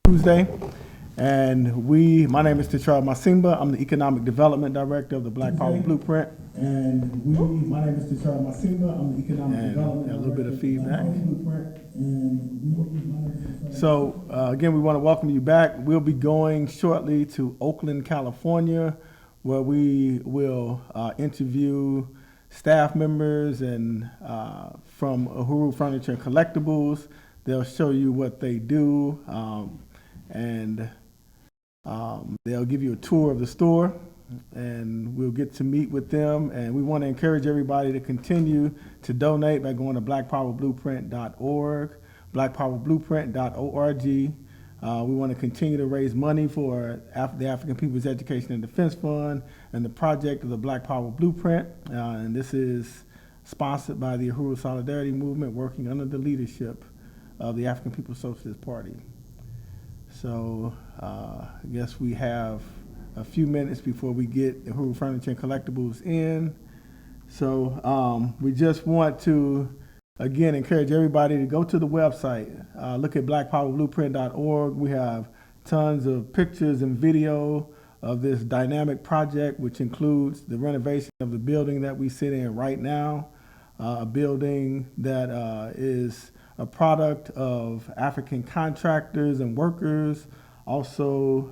Tuesday. And my name is Tichara Masimba. I'm the Economic Development Director of the Black Power Blueprint. My name is Tichara Masimba. I'm the Economic Development Director. A little bit of feedback. So again, we want to welcome you back. We'll be going shortly to Oakland, California, where we will interview staff members and from Uhuru Furniture and Collectibles. They'll show you what they do, and they'll give you a tour of the store, and we'll get to meet with them. And we want to encourage everybody to continue to donate by going to blackpowerblueprint.org, blackpowerblueprint.org. We want to continue to raise money for the African People's Education and Defense Fund and the project of the Black Power Blueprint. And this is sponsored by the Uhuru Solidarity Movement, working under the leadership of the African People's Socialist Party. So I guess we have a few minutes before we get the Uhuru Furniture and Collectibles in. So we just want to, again, encourage everybody to go to the website, look at blackpowerblueprint.org. We have tons of pictures and video of this dynamic project, which includes the renovation of the building that we sit in right now, a building that is a product of African contractors and workers, also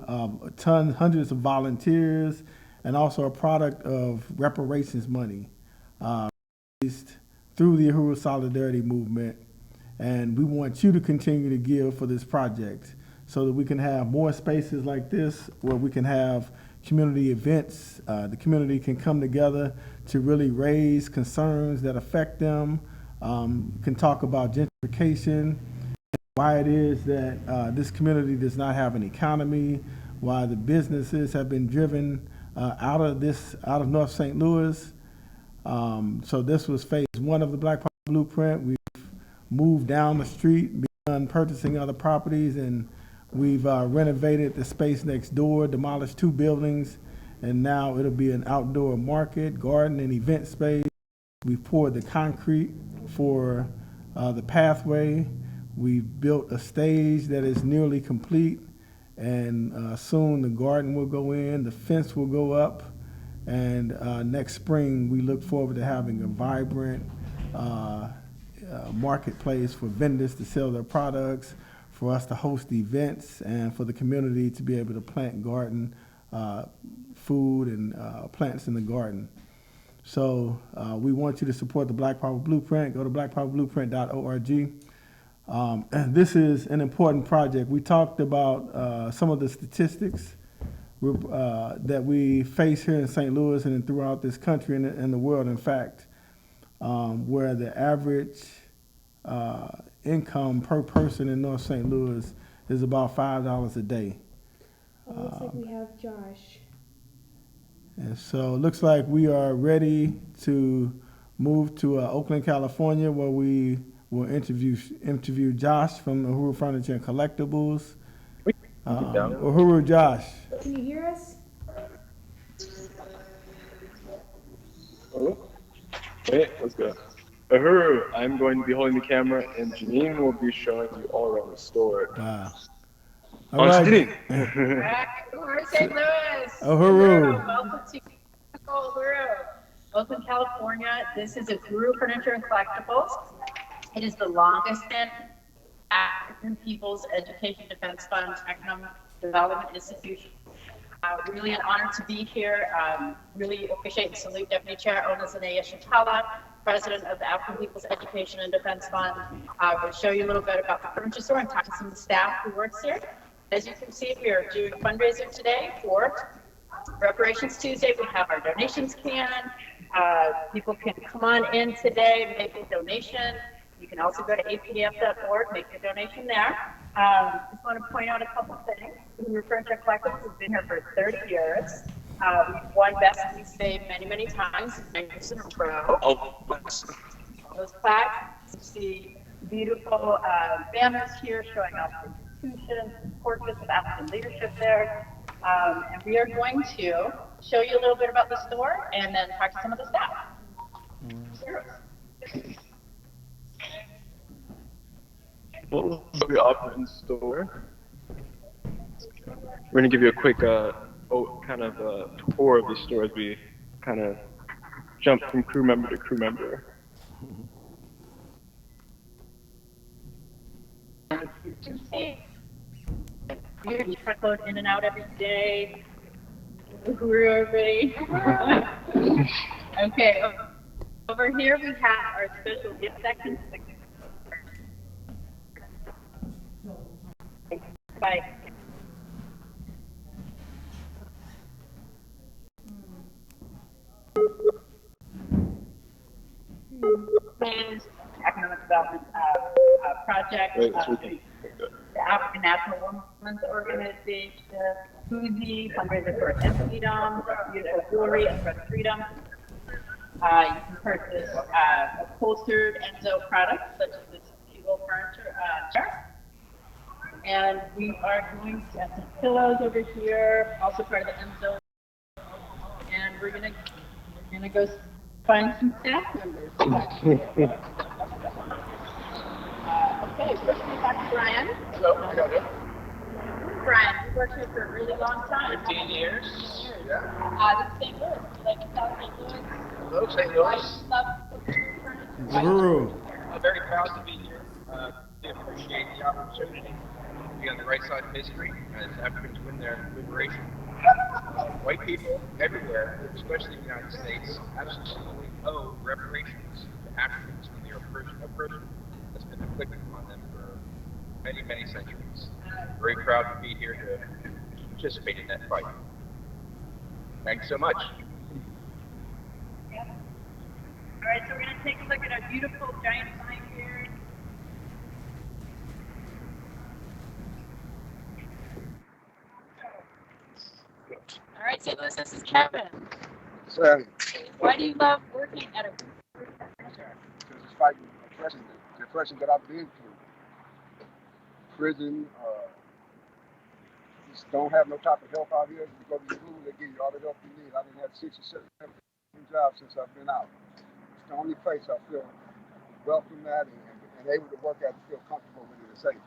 hundreds of volunteers, and also a product of reparations money raised through the Uhuru Solidarity Movement. And we want you to continue to give for this project so that we can have more spaces like this where we can have community events. The community can come together to really raise concerns that affect them, can talk about gentrification, why it is that this community does not have an economy, why the businesses have been driven out of North St. Louis. So this was phase one of the Black Power Blueprint. We've moved down the street, begun purchasing other properties, and we've renovated the space next door, demolished 2 buildings, and now it'll be an outdoor market, garden, and event space. We've poured the concrete for the pathway. We've built a stage that is nearly complete, and soon the garden will go in, the fence will go up, and next spring we look forward to having a vibrant marketplace for vendors to sell their products, for us to host events, and for the community to be able to plant garden food and plants in the garden. So we want you to support the Black Power Blueprint. Go to blackpowerblueprint.org. And this is an important project. We talked about some of the statistics that we face here in St. Louis and throughout this country and the world, in fact, where the average income per person in North St. Louis is about $5 a day. Looks like we have Josh. And so it looks like we are ready to move to Oakland, California, where we will interview Josh from Uhuru Furniture and Collectibles. Uhuru, Josh. Can you hear us? Hello? Hey, let's go. Uhuru, I'm going to be holding the camera, and Janine will be showing you all around the store. Wow. All right. Uhuru St. Louis. Uhuru. Welcome to Uhuru. Oakland, California. This is Uhuru Furniture and Collectibles. It is the longest standing African People's Education Defense Fund Economic Development Institution. Really an honor to be here. Really appreciate and salute Deputy Chair Onazanaya Shatala, President of the African People's Education and Defense Fund. We'll show you a little bit about the furniture store and talk to some of the staff who works here. As you can see, we are doing a fundraiser today for Reparations Tuesday. We have our donations can. People can come on in today, make a donation. You can also go to apdf.org, make your donation there. Just want to point out a couple of things. Uhuru Furniture Collectibles has been here for 30 years. We've won Best We Save many, many times, 9 years in a row. Those plaques, you see beautiful banners here showing off institutions, portraits of African leadership there. And we are going to show you a little bit about the store and then talk to some of the staff. What will we offer in store? We're gonna give you a quick kind of tour of the store as we kind of jump from crew member to crew member. We're truckload in and out every day. Uhuru, everybody. Okay, over here we have our special gift section. Bye. Plans, economic development project, the African National Women's Organization, Fuzi, fundraiser for freedom, beautiful jewelry, and freedom. You can purchase upholstered Enzo products such as this table furniture chair. And we are going to have some pillows over here, also part of the Enzo. And we're gonna go find some staff members. Okay, first we got Brian. Hello, I got it. Brian, you've worked here for a really long time. 15 years. Yeah. This is St. Louis. You like South St. Louis? Hello, St. Why Louis. do you love furniture? Uhuru. I'm very proud to be here. We appreciate the opportunity to be on the right side of history as Africans win their liberation. White people everywhere, especially in the United States, absolutely owe reparations to Africans for the oppression that's been inflicted upon them for many, many centuries. Very proud to be here to participate in that fight. Thanks so much. Yeah. All right, so we're going to take a look at our beautiful giant sign here. All right, St. Louis, this is Kevin. Sorry, Why do you love working at a furniture? because it's fighting oppression, the oppression that I've been through. Prison, just don't have no type of help out here. You go to the school, they give you all the help you need. I didn't have 6 or 7 jobs since I've been out. It's the only place I feel welcome at and able to work at and feel comfortable with it and safe.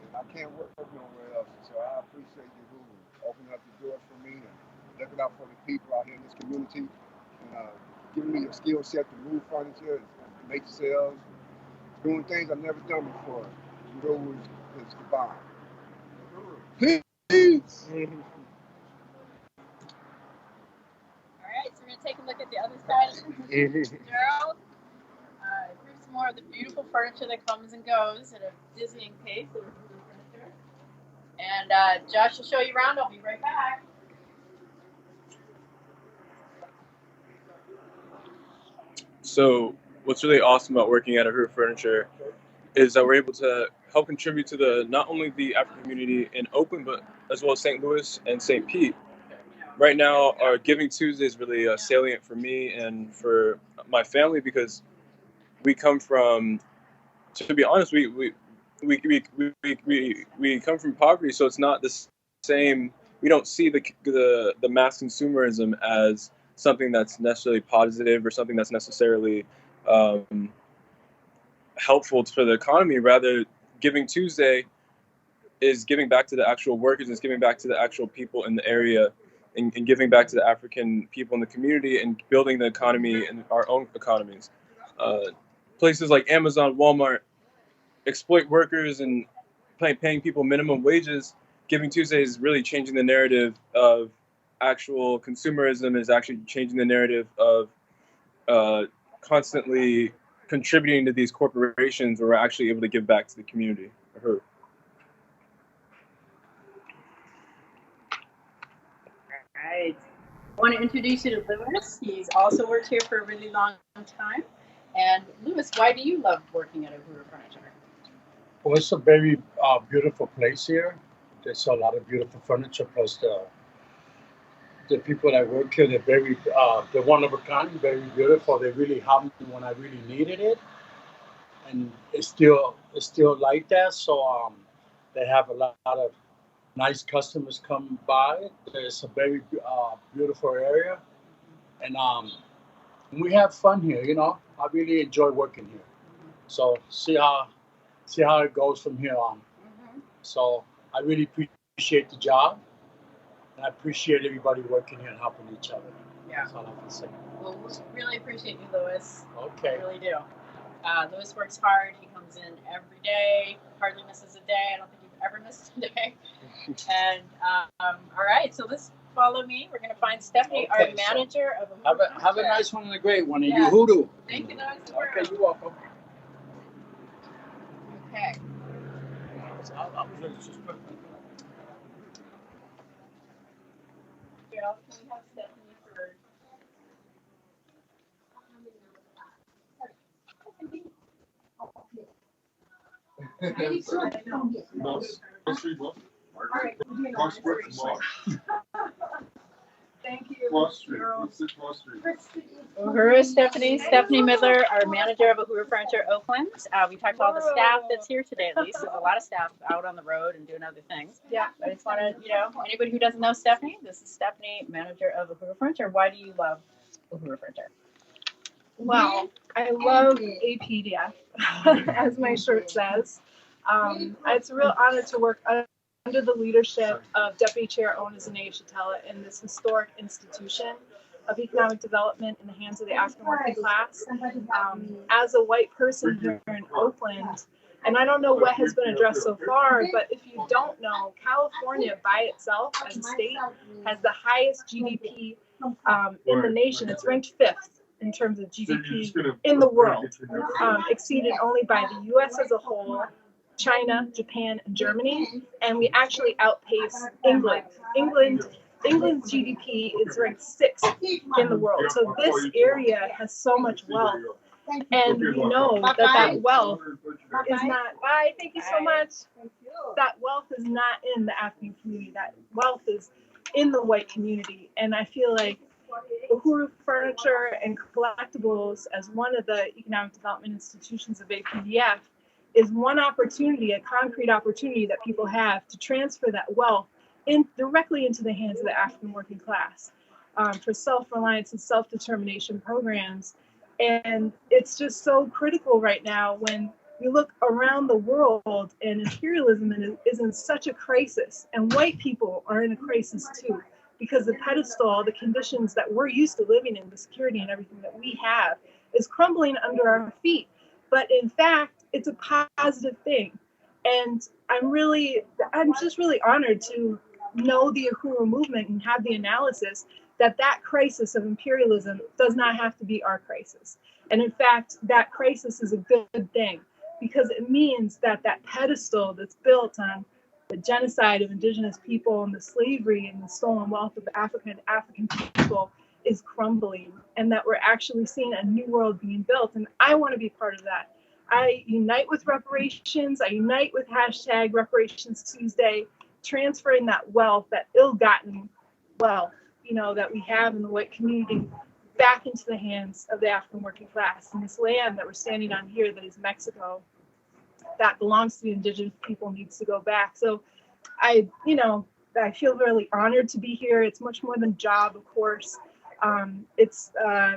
And I can't work nowhere else. So I appreciate you who opening up the doors for me and looking out for the people out here in this community and giving me a skill set to move furniture, and make sales, doing things I've never done before. Uhuru is the bomb. Peace. All right, so we're going to take a look at the other side of Gerald. Here's some more of the beautiful furniture that comes and goes at a dizzying pace of furniture. And Josh will show you around. I'll be right back. So what's really awesome about working at Uhuru Furniture is that we're able to help contribute to the not only the African community in Oakland, but as well as St. Louis and St. Pete. Right now, our Giving Tuesday is really salient for me and for my family because we come from, to be honest, we come from poverty, so it's not the same. We don't see the mass consumerism as something that's necessarily positive or something that's necessarily helpful for the economy. Rather, Giving Tuesday is giving back to the actual workers, is giving back to the actual people in the area, and giving back to the African people in the community and building the economy and our own economies. Places like Amazon, Walmart exploit workers and paying people minimum wages. Giving Tuesday is really changing the narrative of actual consumerism, is actually changing the narrative of constantly contributing to these corporations where we're actually able to give back to the community. All right. I want to introduce you to Lewis. He's also worked here for a really long time. And Lewis, why do you love working at Uhuru Furniture? Well, it's a very beautiful place here. There's a lot of beautiful furniture, plus the people that work here, they're one of a kind, very beautiful. They really helped me when I really needed it, and it's still like that. So they have a lot of nice customers come by. It's a very beautiful area, and we have fun here. I really enjoy working here. So see how it goes from here on. So I really appreciate the job, And I appreciate everybody working here and helping each other. Yeah. That's all I can say. Well, we really appreciate you, Louis. Okay. We really do. Louis works hard. He comes in every day, hardly misses a day. I don't think you've ever missed a day. And all right, so let's follow me. We're going to find Stephanie, Okay, our manager of Have a nice one and a great one. And Yeah. Uhuru. Thank you, Louis. Okay, you're welcome. Okay. I was ready to just put Can we have Stephanie for... Thank you. Uhuru, Stephanie Midler, our manager of Uhuru Furniture Oakland. We talked to all the staff that's here today, at least. There's a lot of staff out on the road and doing other things. Yeah. But I just want to, anybody who doesn't know Stephanie, this is Stephanie, manager of Uhuru Furniture. Why do you love Uhuru Furniture? Well, I love APDF, as my shirt says. It's a real honor to work under the leadership of Deputy Chair Onas and Shatella in this historic institution of economic development in the hands of the African working class. As a white person here in Oakland, and I don't know what has been addressed so far, but if you don't know, California by itself as a state has the highest GDP in the nation. It's ranked 5th in terms of GDP in the world, exceeded only by the U.S. as a whole, China, Japan, and Germany, and we actually outpace England. England's GDP is ranked 6th in the world. So this area has so much wealth, and we know that wealth is not. Bye. Thank you so much. That wealth is not in the African community. That wealth is in the white community, and I feel like Uhuru Furniture and Collectibles, as one of the economic development institutions of APDF, is one opportunity, a concrete opportunity that people have to transfer that wealth directly into the hands of the African working class for self-reliance and self-determination programs. And it's just so critical right now when you look around the world and imperialism is in such a crisis, and white people are in a crisis too, because the pedestal, the conditions that we're used to living in, the security and everything that we have is crumbling under our feet. But in fact, it's a positive thing. And I'm just really honored to know the Uhuru movement and have the analysis that crisis of imperialism does not have to be our crisis. And in fact, that crisis is a good thing, because it means that pedestal that's built on the genocide of indigenous people and the slavery and the stolen wealth of African people is crumbling, and that we're actually seeing a new world being built. And I want to be part of that. I unite with reparations. I unite with hashtag Reparations Tuesday, transferring that wealth, that ill-gotten wealth, that we have in the white community, back into the hands of the African working class. And this land that we're standing on here, that is Mexico, that belongs to the indigenous people, needs to go back. So I feel really honored to be here. It's much more than a job, of course. It's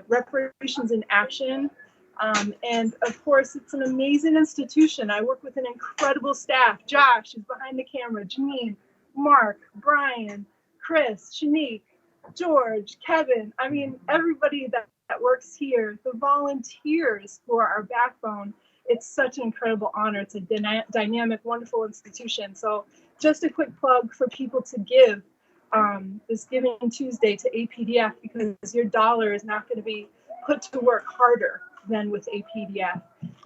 reparations in action. And of course, it's an amazing institution. I work with an incredible staff. Josh is behind the camera, Janine, Mark, Brian, Chris, Shanique, George, Kevin. I mean, everybody that works here, the volunteers who are our backbone. It's such an incredible honor. It's a dynamic, wonderful institution. So just a quick plug for people to give this Giving Tuesday to APDF, because your dollar is not going to be put to work harder than with APDF.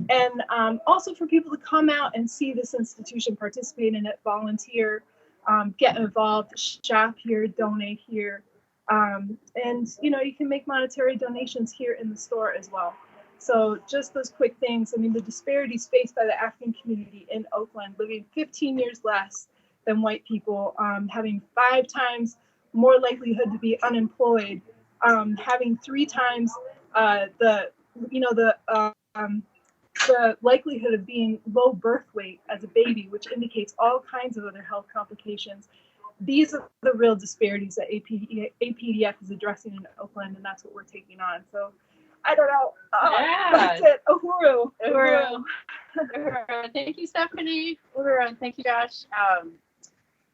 And also for people to come out and see this institution, participate in it, volunteer, get involved, shop here, donate here. And you can make monetary donations here in the store as well. So just those quick things. I mean, the disparities faced by the African community in Oakland, living 15 years less than white people, having 5 times more likelihood to be unemployed, having 3 times the likelihood of being low birth weight as a baby, which indicates all kinds of other health complications. These are the real disparities that APDF is addressing in Oakland, and that's what we're taking on. So I don't know. That's it. Uhuru. Uhuru. Thank you, Stephanie. Uhuru. And thank you, Josh.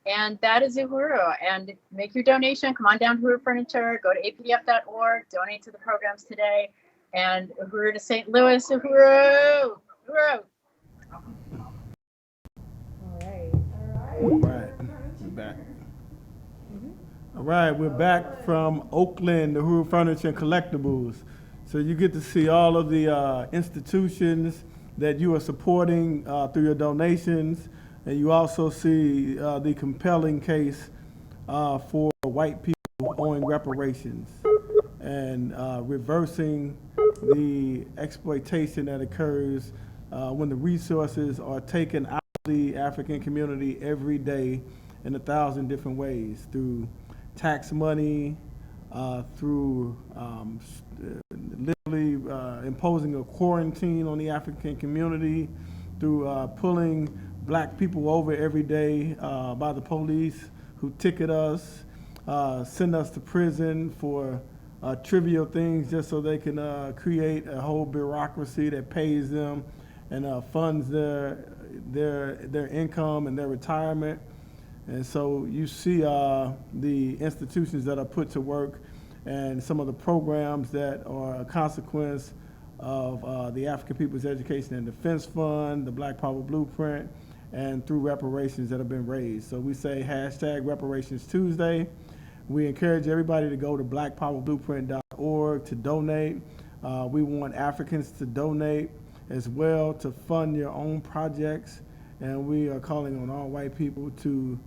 And that is Uhuru. And make your donation. Come on down to Uhuru Furniture. Go to apdf.org. Donate to the programs today. And Uhuru to St. Louis. Uhuru! Uhuru! All right, we're back. All right, we're back from Oakland, the Uhuru Furniture and Collectibles. So you get to see all of the institutions that you are supporting through your donations, and you also see the compelling case for white people owing reparations and reversing the exploitation that occurs when the resources are taken out of the African community every day in 1,000 different ways, through tax money, through literally imposing a quarantine on the African community, through pulling black people over every day by the police who ticket us, send us to prison for trivial things just so they can create a whole bureaucracy that pays them and funds their income and their retirement. And so you see the institutions that are put to work and some of the programs that are a consequence of the African People's Education and Defense Fund, the Black Power Blueprint, and through reparations that have been raised. So we say hashtag Reparations Tuesday. We encourage everybody to go to blackpowerblueprint.org to donate. We want Africans to donate as well to fund your own projects. And we are calling on all white people to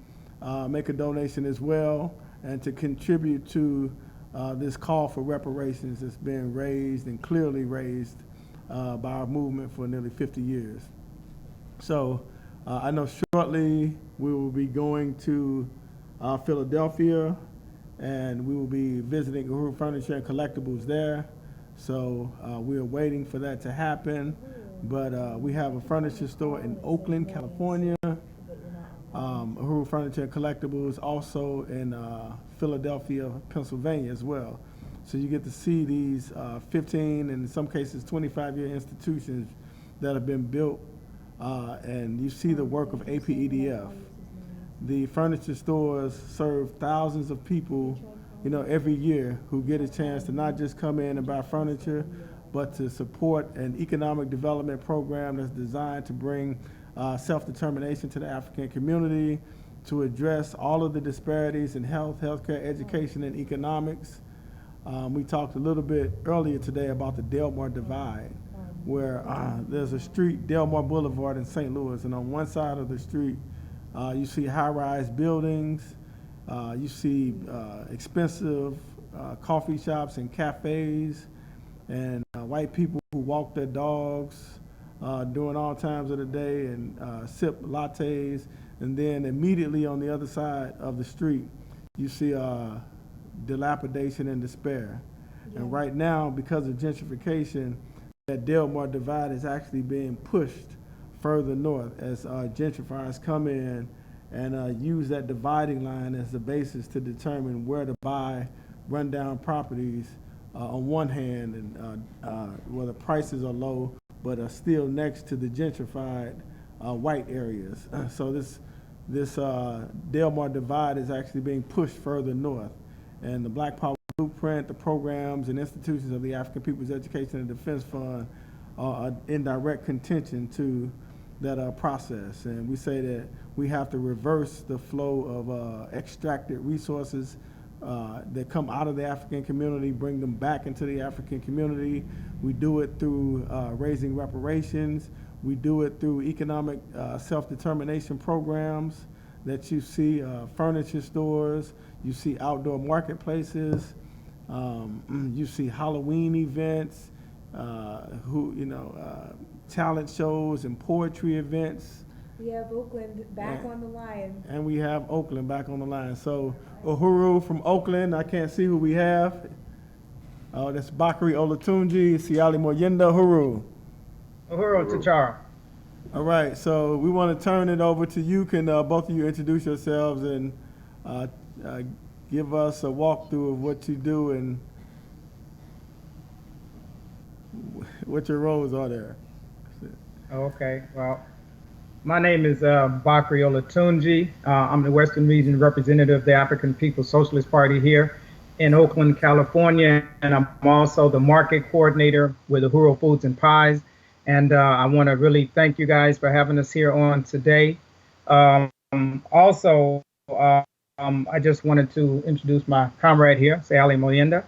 make a donation as well and to contribute to this call for reparations that's been raised and clearly raised by our movement for nearly 50 years. So I know shortly we will be going to Philadelphia, and we will be visiting Uhuru Furniture and Collectibles there. So we are waiting for that to happen. But we have a furniture store in Oakland, California. Uhuru Furniture and Collectibles also in Philadelphia, Pennsylvania as well. So you get to see these 15 and in some cases 25-year institutions that have been built, and you see the work of APEDF. The furniture stores serve thousands of people, every year who get a chance to not just come in and buy furniture, but to support an economic development program that's designed to bring self-determination to the African community, to address all of the disparities in health, healthcare, education, and economics. We talked a little bit earlier today about the Delmar Divide, where there's a street, Delmar Boulevard in St. Louis, and on one side of the street, you see high-rise buildings, you see expensive coffee shops and cafes, and white people who walk their dogs during all times of the day and sip lattes. And then immediately on the other side of the street, you see dilapidation and despair. Yeah. And right now, because of gentrification, that Delmar Divide is actually being pushed further north as gentrifiers come in and use that dividing line as the basis to determine where to buy rundown properties on one hand, and where the prices are low, but are still next to the gentrified white areas. So this Delmar Divide is actually being pushed further north. And the Black Power Blueprint, the programs and institutions of the African People's Education and Defense Fund are in direct contention to that process. And we say that we have to reverse the flow of extracted resources that come out of the African community, bring them back into the African community. We do it through raising reparations. We do it through economic self-determination programs that you see, furniture stores, you see outdoor marketplaces, you see Halloween events, talent shows and poetry events. We have Oakland back on the line. And we have Oakland back on the line. So Uhuru from Oakland, I can't see who we have. That's Bakari Olatunji, Siali Moyenda, Uhuru. Uhuru Tachara. All right, so we want to turn it over to you. Can both of you introduce yourselves and give us a walkthrough of what you do and what your roles are there? Okay, well, My name is Bakri Olatunji. I'm the Western Region representative of the African People's Socialist Party here in Oakland, California, and I'm also the market coordinator with Uhuru Foods and Pies. And I want to really thank you guys for having us here on today. Also, I just wanted to introduce my comrade here, Sayali Moyenda.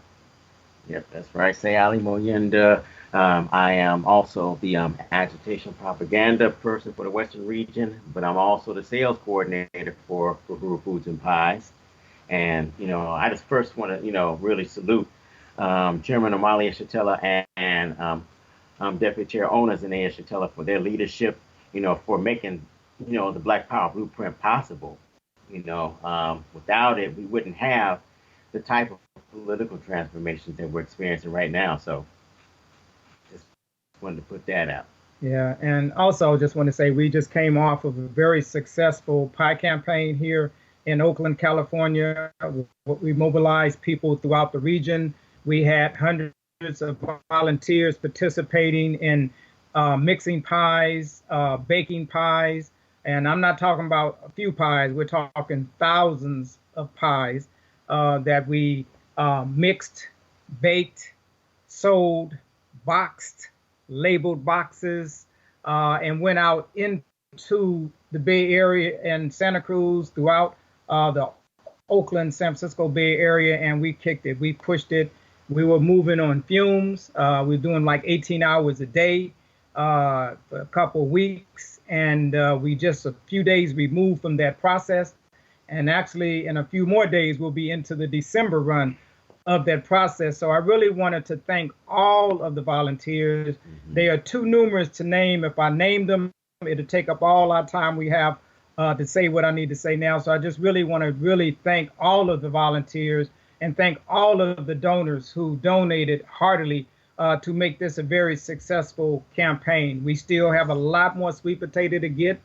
Yep, that's right. Say Ali Moyenda. I am also the agitation propaganda person for the Western region, but I'm also the sales coordinator for Uhuru Foods and Pies. And, I just first want to, really salute Chairman Amalia Shatella and Deputy Chair Owners and Shatella for their leadership, for making, the Black Power Blueprint possible. Without it, we wouldn't have the type of political transformations that we're experiencing right now. So just wanted to put that out. Yeah, and also just want to say we just came off of a very successful pie campaign here in Oakland, California. We mobilized people throughout the region. We had hundreds of volunteers participating in mixing pies, baking pies, and I'm not talking about a few pies. We're talking thousands of pies that we mixed, baked, sold, boxed, labeled boxes, and went out into the Bay Area and Santa Cruz, throughout the Oakland, San Francisco Bay Area, and we kicked it. We pushed it. We were moving on fumes. We were doing like 18 hours a day for a couple of weeks, and we just a few days removed from that process. And actually, in a few more days, we'll be into the December run of that process. So I really wanted to thank all of the volunteers. They are too numerous to name. If I name them, it'll take up all our time we have to say what I need to say now. So I just really want to really thank all of the volunteers and thank all of the donors who donated heartily to make this a very successful campaign. We still have a lot more sweet potato to get,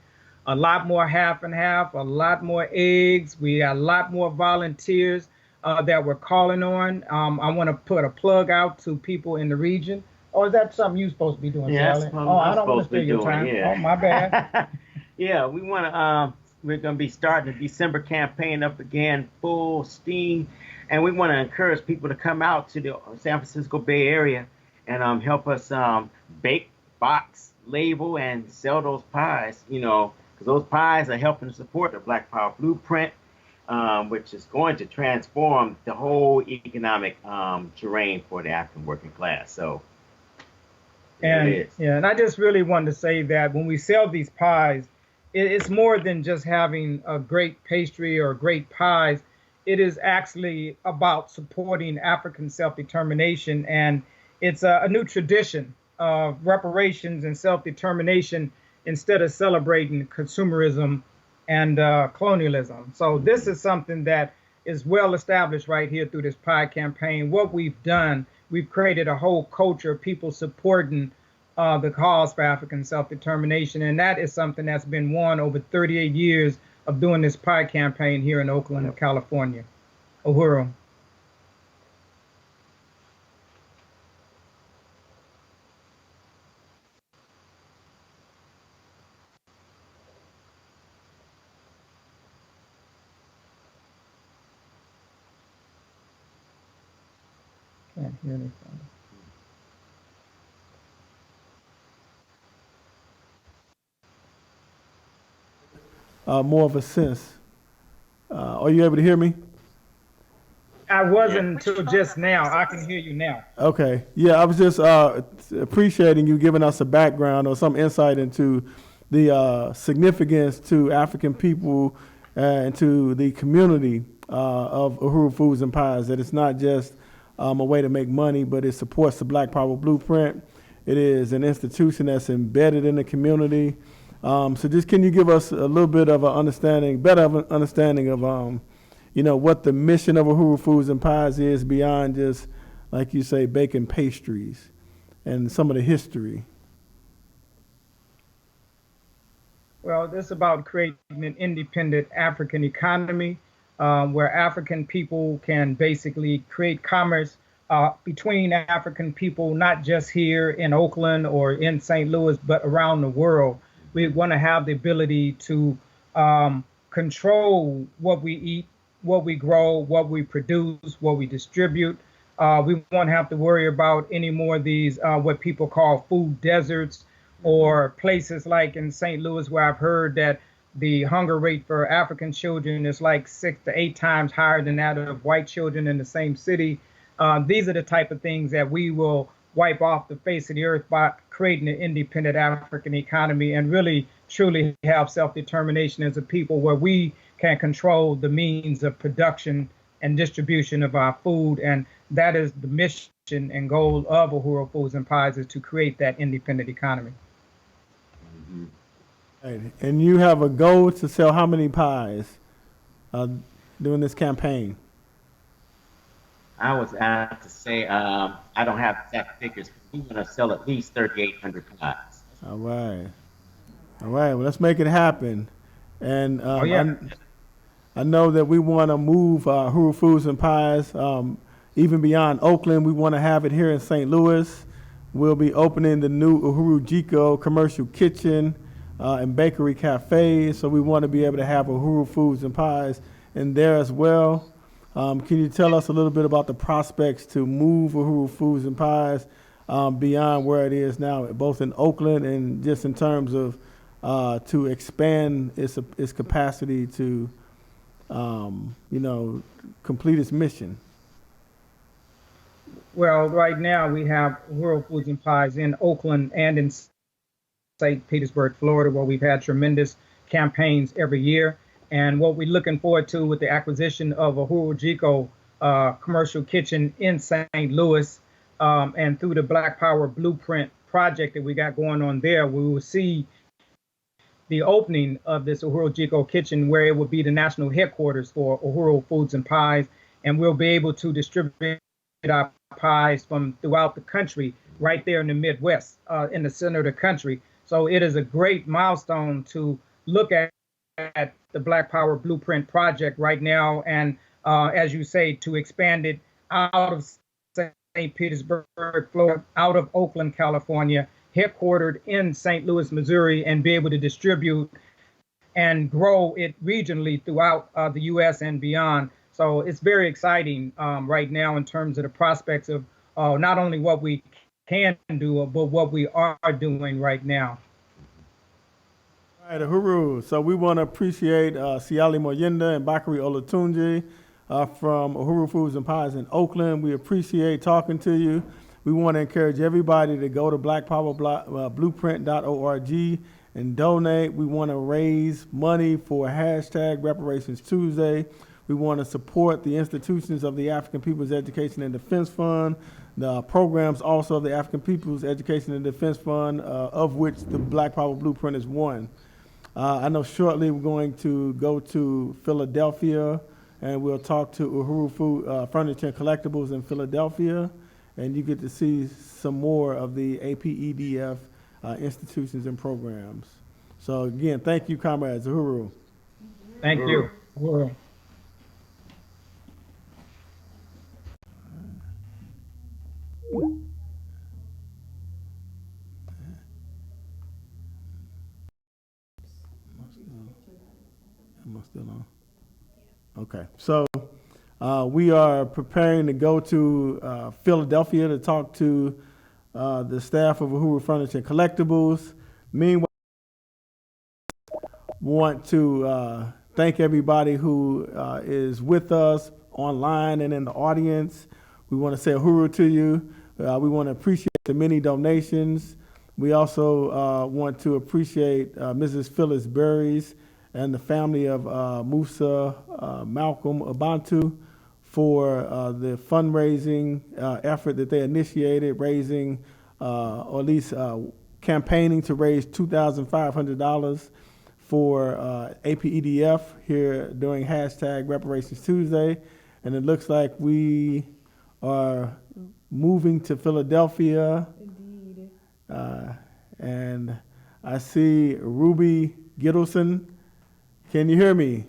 a lot more half and half, a lot more eggs. We got a lot more volunteers that we're calling on. I want to put a plug out to people in the region. Or is that something you're supposed to be doing, Yeah, Sally? Oh, I don't want to steal your time. Yeah. Oh, my bad. Yeah, we're going to be starting the December campaign up again, full steam. And we want to encourage people to come out to the San Francisco Bay Area and help us bake, box, label, and sell those pies, because those pies are helping to support the Black Power Blueprint, which is going to transform the whole economic terrain for the African working class. So, and I just really wanted to say that when we sell these pies, it's more than just having a great pastry or great pies. It is actually about supporting African self-determination, and it's a new tradition of reparations and self-determination instead of celebrating consumerism and colonialism. So this is something that is well established right here through this pie campaign. What we've done, we've created a whole culture of people supporting the cause for African self-determination, and that is something that's been won over 38 years of doing this pie campaign here in Oakland, California. Uhuru. Can't hear anything. More of a sense. Are you able to hear me? I wasn't until just now. I can hear you now. Okay. Yeah, I was just appreciating you giving us a background or some insight into the significance to African people and to the community of Uhuru Foods and Pies, that it's not just a way to make money, but it supports the Black Power Blueprint. It is an institution that's embedded in the community. So just can you give us a little bit of an understanding, better of an understanding of, what the mission of Uhuru Foods and Pies is beyond just, like you say, baking pastries and some of the history? Well, this is about creating an independent African economy where African people can basically create commerce between African people, not just here in Oakland or in St. Louis, but around the world. We want to have the ability to control what we eat, what we grow, what we produce, what we distribute. We won't have to worry about any more of these what people call food deserts, or places like in St. Louis, where I've heard that the hunger rate for African children is like 6 to 8 times higher than that of white children in the same city. These are the type of things that we will wipe off the face of the earth by creating an independent African economy, and really truly have self-determination as a people, where we can control the means of production and distribution of our food. And that is the mission and goal of Uhuru Foods and Pies, is to create that independent economy. Right. And you have a goal to sell how many pies during this campaign? I was asked to say, I don't have exact figures. We're going to sell at least 3,800 pies. All right. All right. Well, let's make it happen. And Oh, yeah. I know that we want to move Uhuru Foods and Pies even beyond Oakland. We want to have it here in St. Louis. We'll be opening the new Uhuru Jiko commercial kitchen and bakery cafe. So we want to be able to have Uhuru Foods and Pies in there as well. Can you tell us a little bit about the prospects to move Uhuru Foods and Pies beyond where it is now, both in Oakland and just in terms of to expand its capacity to, complete its mission? Well, right now we have Uhuru Foods and Pies in Oakland and in St. Petersburg, Florida, where we've had tremendous campaigns every year. And what we're looking forward to with the acquisition of Uhuru Jiko commercial kitchen in St. Louis, and through the Black Power Blueprint project that we got going on there, we will see the opening of this Uhuru Jiko kitchen, where it will be the national headquarters for Uhuru Foods and Pies, and we'll be able to distribute our pies from throughout the country, right there in the Midwest, in the center of the country. So it is a great milestone to look at the Black Power Blueprint project right now, and as you say, to expand it out of St. Petersburg, Florida, out of Oakland, California, headquartered in St. Louis, Missouri, and be able to distribute and grow it regionally throughout the U.S. and beyond. So it's very exciting right now in terms of the prospects of not only what we can do, but what we are doing right now. All right, Uhuru. So we want to appreciate Siali Moyenda and Bakari Olatunji from Uhuru Foods and Pies in Oakland. We appreciate talking to you. We want to encourage everybody to go to blackpowerblueprint.org and donate. We want to raise money for hashtag Reparations Tuesday. We want to support the institutions of the African People's Education and Defense Fund, the programs also of the African People's Education and Defense Fund, of which the Black Power Blueprint is one. I know shortly we're going to go to Philadelphia, and we'll talk to Uhuru Food Furniture and Collectibles in Philadelphia, and you get to see some more of the APEDF institutions and programs. So again, thank you, comrades. Uhuru. Thank you. Uhuru. Am I still on? Okay, so we are preparing to go to Philadelphia to talk to the staff of Uhuru Furniture and Collectibles. Meanwhile, want to thank everybody who is with us online and in the audience. We want to say Uhuru to you. We want to appreciate the many donations. We also want to appreciate Mrs. Phyllis Burries and the family of Musa Malcolm Abantu for the fundraising effort that they initiated, raising, or at least campaigning to raise $2,500 for APEDF here during hashtag Reparations Tuesday. And it looks like we are moving to Philadelphia. Indeed. And I see Ruby Gittleson. Can you hear me?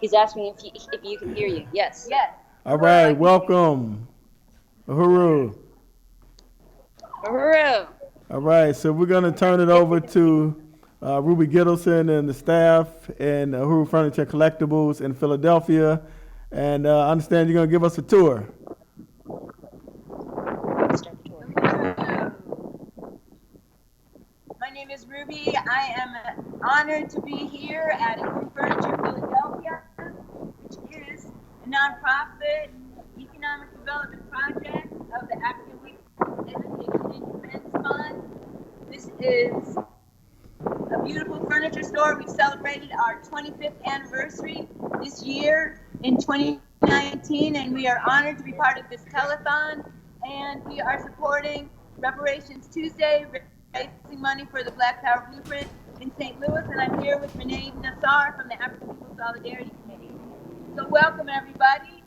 He's asking if you can hear you. Yes. Yes. All right, welcome. Uhuru. Uhuru. All right, so we're going to turn it over to Ruby Gittleson and the staff and Uhuru Furniture Collectibles in Philadelphia. And I understand you're going to give us a tour. My name is Ruby. I am honored to be here at Uhuru Furniture Philadelphia, which is a nonprofit economic development project of the African People Education and Defense Fund. This is a beautiful furniture store. We celebrated our 25th anniversary this year in 2019, and we are honored to be part of this telethon. And we are supporting Reparations Tuesday, raising money for the Black Power Blueprint in St. Louis. And I'm here with Renee Nassar from the African People Solidarity Committee. So welcome, everybody.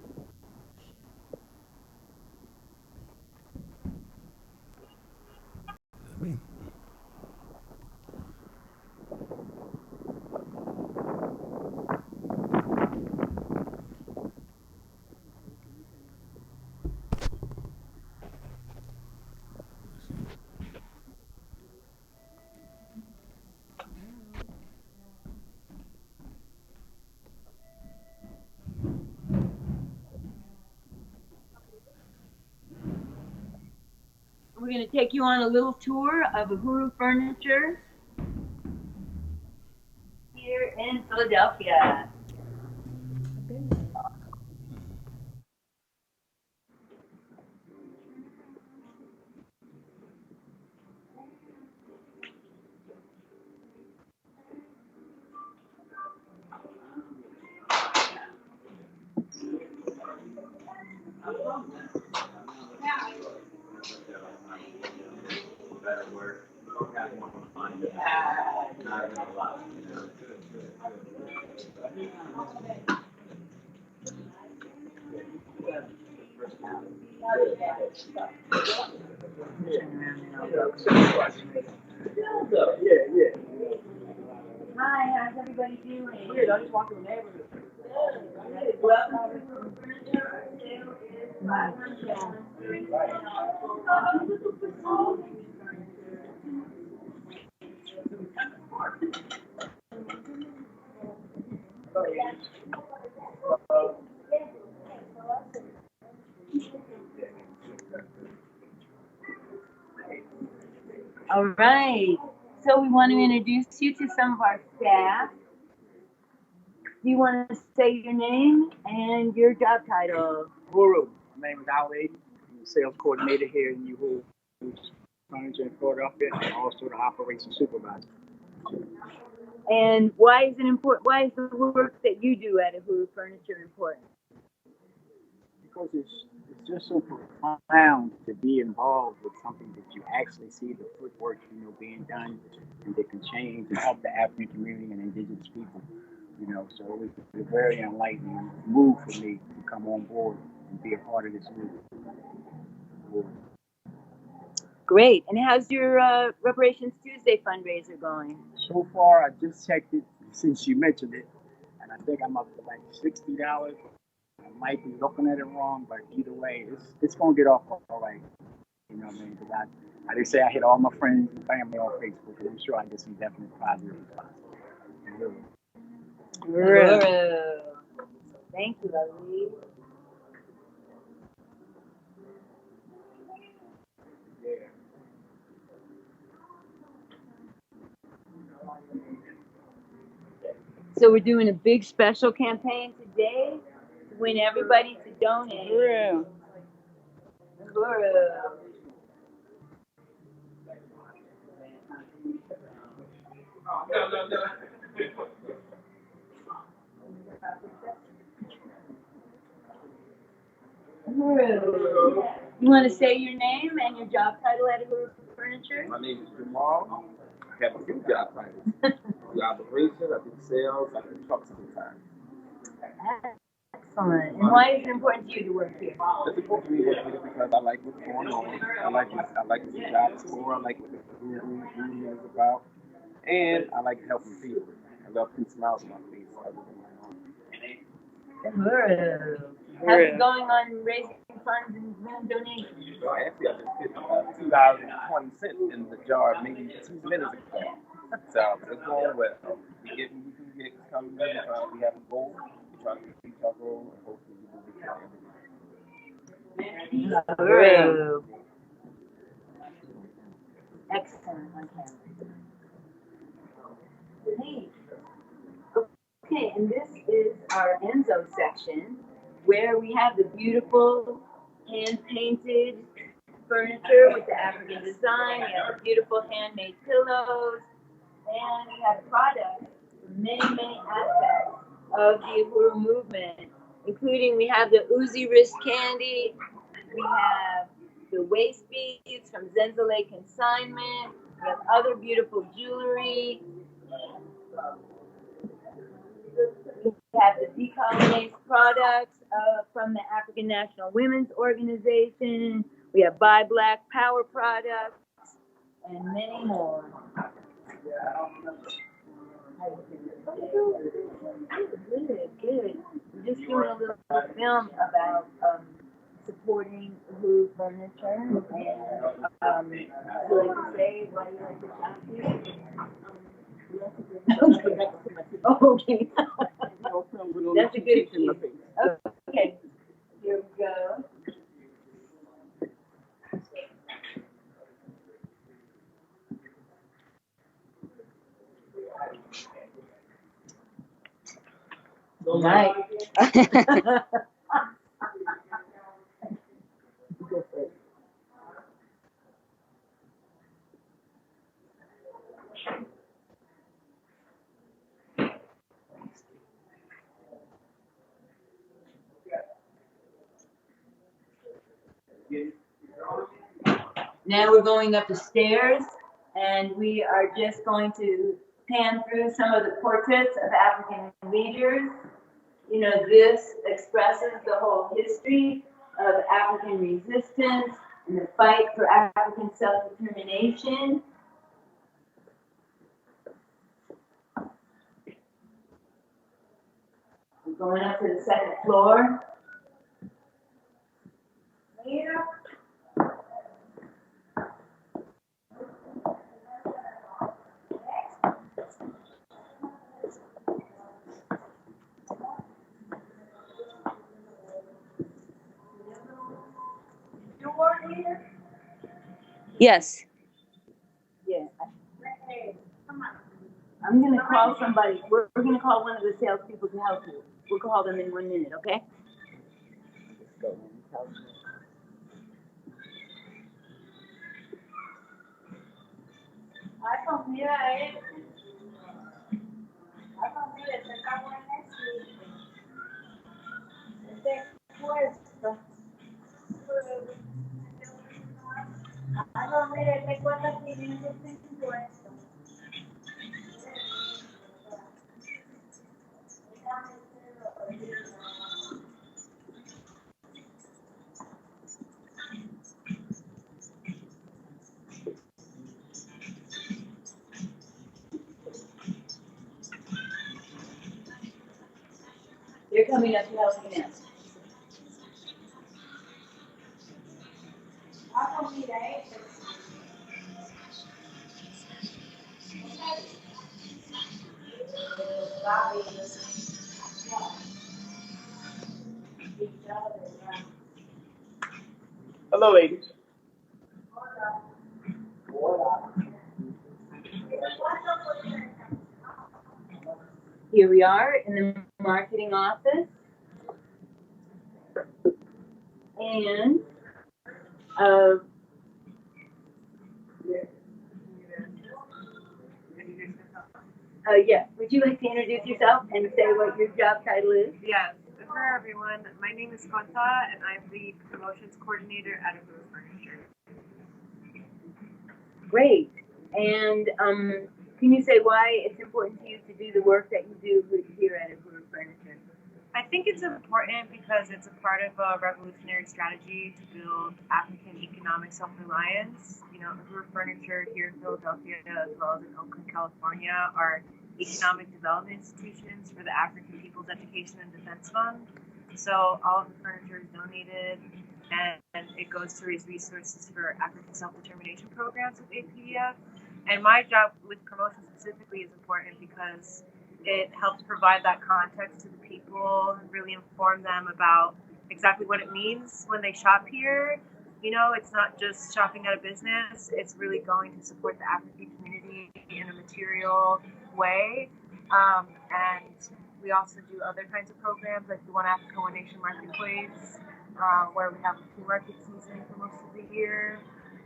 We're going to take you on a little tour of Uhuru Furniture here in Philadelphia. Hi, how's everybody doing? Weird, I just walked in the neighborhood. Welcome to Uhuru Furniture. Our sale is All right. So we want to introduce you to some of our staff. Do you want to say your name and your job title? Uhuru. My name is Ali. I'm the sales coordinator here in Uhuru Furniture in Philadelphia, and also the operations supervisor. And why is it important? Why is the work that you do at Uhuru Furniture important? Because it's just so profound to be involved with something that you actually see the footwork, being done, and that can change and help the African community and indigenous people. So it was a very enlightening move for me to come on board and be a part of this move. Great. And how's your Reparations Tuesday fundraiser going? So far, I just checked it since you mentioned it, and I think I'm up to like $60. I might be looking at it wrong, but either way, it's gonna get off all right. You know what I mean? Because I just say I hit all my friends and family on Facebook, and I'm sure I get some definite positive response. Thank you, Ali. So we're doing a big special campaign today to win everybody to donate. Uhuru. You want to say your name and your job title at Uhuru Furniture? My name is Jamal. I have a few job titles. I do operations, I do sales, I do trucks sometimes. Excellent. And why is it important to you to work here? It's important to me to work here because I like what's going on. I like what the job is for. I like what the Uhuru is about. And I like helping people. I love putting smiles on my face other than my own. Uhuru. How's it going on raising funds and donations? Well, actually, I just put $2.20 in the jar maybe 2 minutes ago. So it's going well. We can get coming in. We have a goal. We try to reach our goal, and hopefully we will reach our goal. Great. Excellent. Okay. Okay, and this is our Enzo section where we have the beautiful hand-painted furniture with the African design. We have the beautiful handmade pillows, and we have products from many aspects of the Uhuru movement, including we have the Uzi wrist candy, we have the waist beads from Zenzele Consignment, we have other beautiful jewelry. We have the decolonized products from the African National Women's Organization. We have Buy Black Power products and many more. Good. We're just doing a little film about supporting Uhuru furniture. And would you like to say why you like this outfit? Okay. That's a good cue. Okay. Here we go. Nice. Now we're going up the stairs, and we are just going to pan through some of the portraits of African leaders. You know, this expresses the whole history of African resistance and the fight for African self-determination. We're going up to the second floor. Here. Yes. Yeah. I'm going to call somebody. We're going to call one of the salespeople to help you. We'll call them in 1 minute, okay? They're coming up to help me now. Hello, ladies. Here we are in the marketing office. And yeah, would you like to introduce yourself and say what your job title is? Yes. Hello, everyone. My name is Konta, and I'm the promotions coordinator at Uhuru Furniture. Great. And can you say why it's important to you to do the work that you do here at Uhuru Furniture? I think it's important because it's a part of a revolutionary strategy to build African economic self-reliance. You know, Uhuru Furniture here in Philadelphia, as well as in Oakland, California, are economic development institutions for the African People's Education and Defense Fund. So all of the furniture is donated and it goes to raise resources for African self-determination programs with APDF. And my job with promotion specifically is important because it helps provide that context to the people, really inform them about exactly what it means when they shop here. You know, it's not just shopping at a business, it's really going to support the African community in a material way. And we also do other kinds of programs like the One Africa, One Nation Marketplace, where we have a flea market season for most of the year.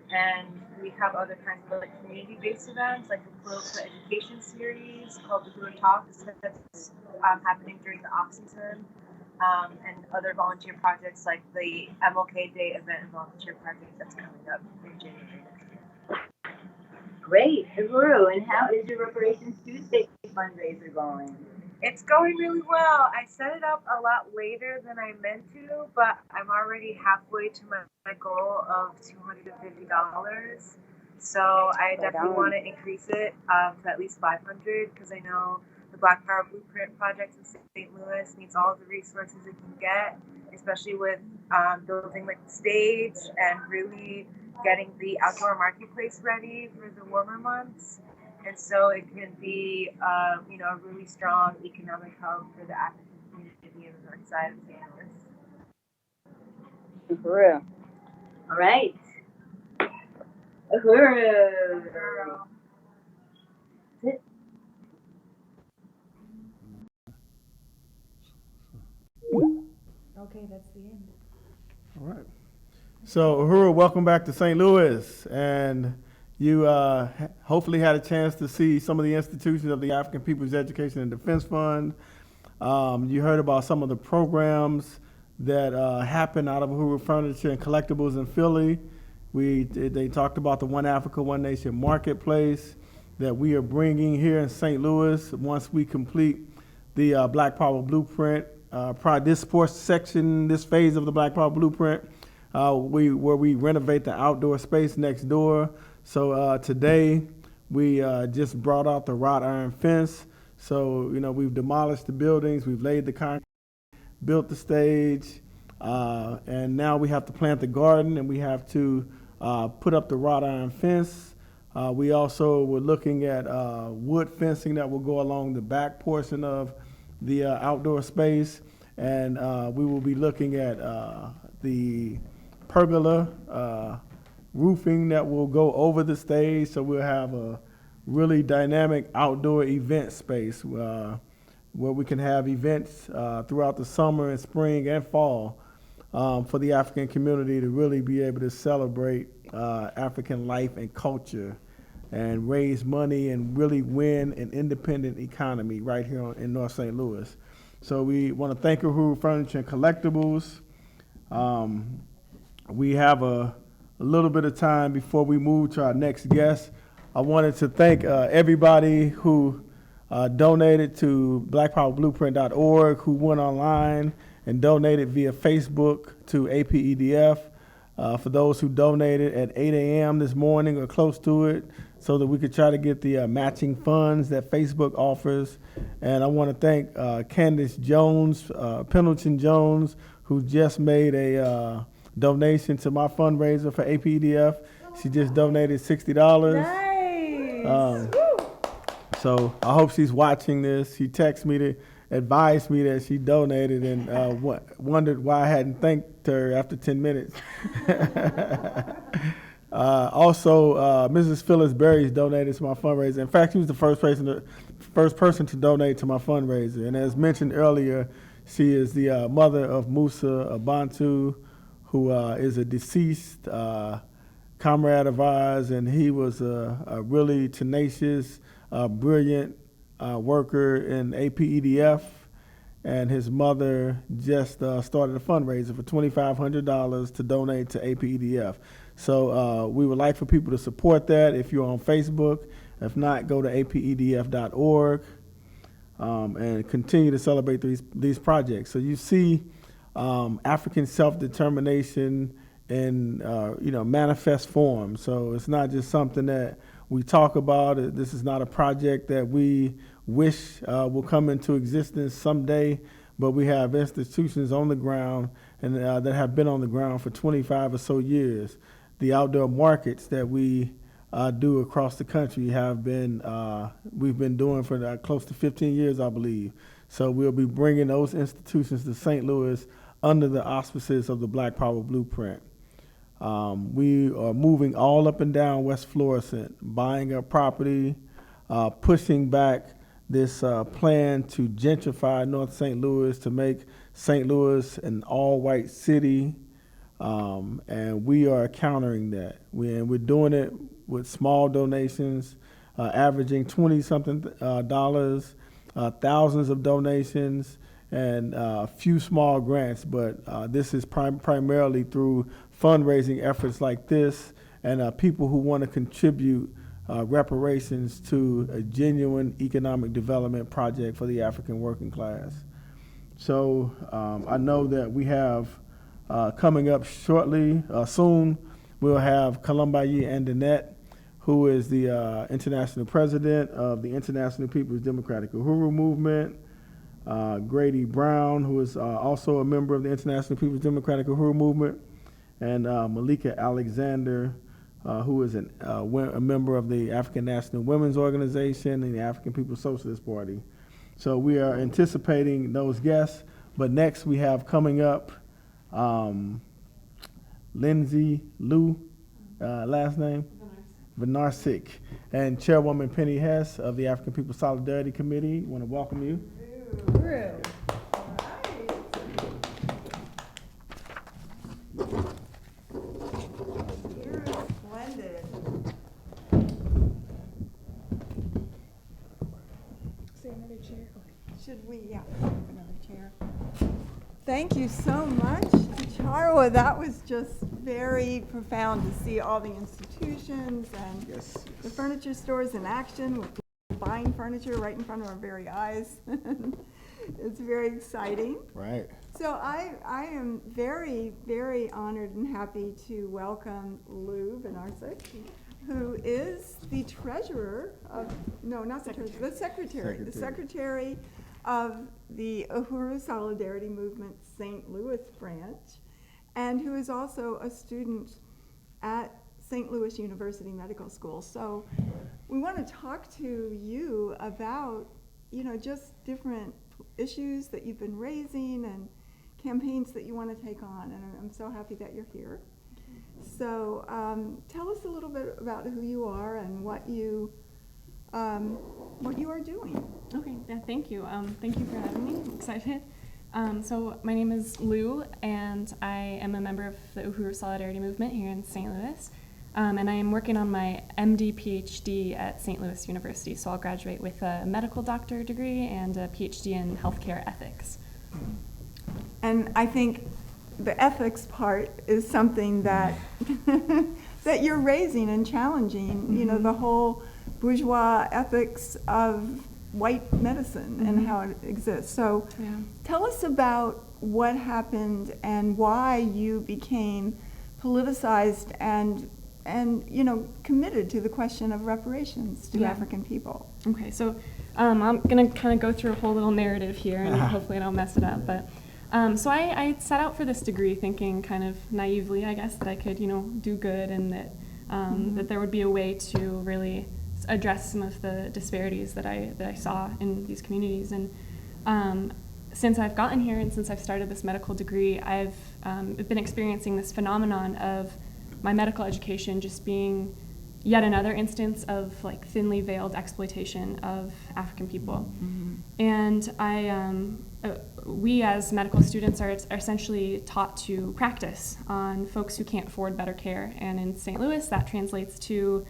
And we have other kinds of like community-based events, like the political education series called the Uhuru Talks that's happening during the off-season, and other volunteer projects like the MLK Day event and volunteer project that's coming up in January next year. Great, Uhuru. And how is your Reparations Tuesday fundraiser going? It's going really well. I set it up a lot later than I meant to, but I'm already halfway to my goal of $250. So I definitely want to increase it to at least 500 because I know the Black Power Blueprint project in St. Louis needs all of the resources it can get, especially with building like the stage and really getting the outdoor marketplace ready for the warmer months. And so it can be, a really strong economic hub for the African community in the north side of St. Louis. Uhuru. All right. Uhuru. Okay, that's the end. All right. So, Uhuru, welcome back to St. Louis. And you hopefully had a chance to see some of the institutions of the African People's Education and Defense Fund. You heard about some of the programs that happen out of Uhuru Furniture and Collectibles in Philly. They talked about the One Africa, One Nation Marketplace that we are bringing here in St. Louis once we complete the Black Power Blueprint. This sports section, this phase of the Black Power Blueprint, where we renovate the outdoor space next door. So today we just brought out the wrought iron fence. So, we've demolished the buildings, we've laid the concrete, built the stage, and now we have to plant the garden and we have to put up the wrought iron fence. We also were looking at wood fencing that will go along the back portion of the outdoor space, and we will be looking at the pergola roofing that will go over the stage, so we'll have a really dynamic outdoor event space where we can have events throughout the summer and spring and fall for the African community to really be able to celebrate African life and culture and raise money and really win an independent economy right here in North St. Louis. So we want to thank Uhuru Furniture and Collectibles. We have a little bit of time before we move to our next guest. I wanted to thank everybody who donated to blackpowerblueprint.org, who went online and donated via Facebook to APEDF. For those who donated at 8 a.m. this morning or close to it, so that we could try to get the matching funds that Facebook offers. And I want to thank Candace Jones, Pendleton Jones, who just made a donation to my fundraiser for APDF. She just donated $60. Nice. So I hope she's watching this. She texted me to advise me that she donated and wondered why I hadn't thanked her after 10 minutes. Also, Mrs. Phyllis Berry's donated to my fundraiser. In fact, she was the first person to donate to my fundraiser. And as mentioned earlier, she is the mother of Musa Abantu, who is a deceased comrade of ours, and he was a really tenacious, brilliant worker in APEDF. And his mother just started a fundraiser for $2,500 to donate to APEDF. So we would like for people to support that if you're on Facebook. If not, go to apedf.org and continue to celebrate these projects. So you see African self-determination in manifest form. So it's not just something that we talk about. This is not a project that we wish will come into existence someday, but we have institutions on the ground and that have been on the ground for 25 or so years. The outdoor markets that we do across the country have been, we've been doing for close to 15 years, I believe. So we'll be bringing those institutions to St. Louis under the auspices of the Black Power Blueprint. We are moving all up and down West Florissant, buying up property, pushing back this plan to gentrify North St. Louis, to make St. Louis an all-white city, and we are countering that. We're doing it with small donations, averaging $20-something dollars, thousands of donations, and a few small grants, but this is primarily through fundraising efforts like this and people who want to contribute reparations to a genuine economic development project for the African working class. So I know that we have coming up shortly, soon, we'll have Columbaye Andanette, who is the international president of the International People's Democratic Uhuru Movement, Grady Brown, who is also a member of the International People's Democratic Uhuru Movement, and Malika Alexander, who is a member of the African National Women's Organization and the African People's Socialist Party. So we are anticipating those guests, but next we have coming up Lindsay Liu, last name? Vinarsik, and Chairwoman Penny Hess of the African People's Solidarity Committee. Want to welcome you. Uhuru. Splendid. Say another chair. Should we? Yeah, another chair. Thank you so much, Charwa. That was just very profound to see all the institutions and the furniture stores in action with people buying furniture right in front of our very eyes. It's very exciting. Right. So I am very, very honored and happy to welcome Lou Vinarsik, who is the treasurer of, no, not the treasurer, the secretary of the Uhuru Solidarity Movement St. Louis branch, and who is also a student at St. Louis University Medical School. So we want to talk to you about, just different issues that you've been raising and campaigns that you want to take on, and I'm so happy that you're here. So tell us a little bit about who you are and what you are doing. Okay, yeah, thank you. Thank you for having me. I'm excited. So my name is Lou, and I am a member of the Uhuru Solidarity Movement here in St. Louis. And I am working on my MD PhD at St. Louis University. So I'll graduate with a medical doctor degree and a PhD in healthcare ethics. And I think the ethics part is something that that you're raising and challenging, Mm-hmm. The whole bourgeois ethics of white medicine and how it exists. So tell us about what happened and why you became politicized and committed to the question of reparations to African people. Okay, so I'm going to kind of go through a whole little narrative here, and hopefully I don't mess it up. But so I set out for this degree thinking kind of naively, I guess, that I could, do good and that that there would be a way to really address some of the disparities that I saw in these communities. And since I've gotten here and since I've started this medical degree, I've been experiencing this phenomenon of my medical education just being yet another instance of thinly veiled exploitation of African people. And we as medical students are essentially taught to practice on folks who can't afford better care. And in St. Louis, that translates to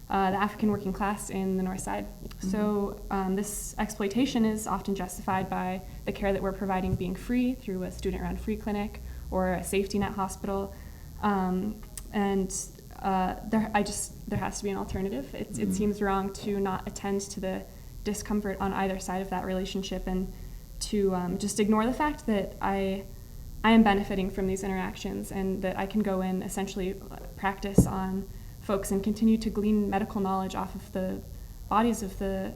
the African working class in the North Side. So this exploitation is often justified by the care that we're providing being free through a student-run free clinic or a safety net hospital. And there has to be an alternative. It seems wrong to not attend to the discomfort on either side of that relationship and to just ignore the fact that I am benefiting from these interactions and that I can go in essentially practice on folks and continue to glean medical knowledge off of the bodies of the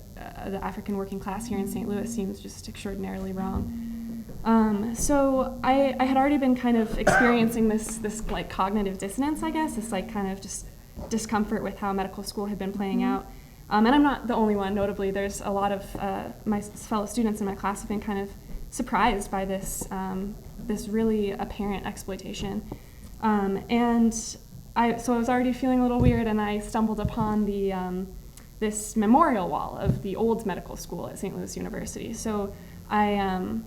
African working class here in St. Louis seems just extraordinarily wrong. So I had already been kind of experiencing this like cognitive dissonance, I guess, this like kind of just discomfort with how medical school had been playing out. And I'm not the only one. Notably, there's a lot of my fellow students in my class have been kind of surprised by this this really apparent exploitation. And so I was already feeling a little weird, and I stumbled upon the this memorial wall of the old medical school at St. Louis University. So I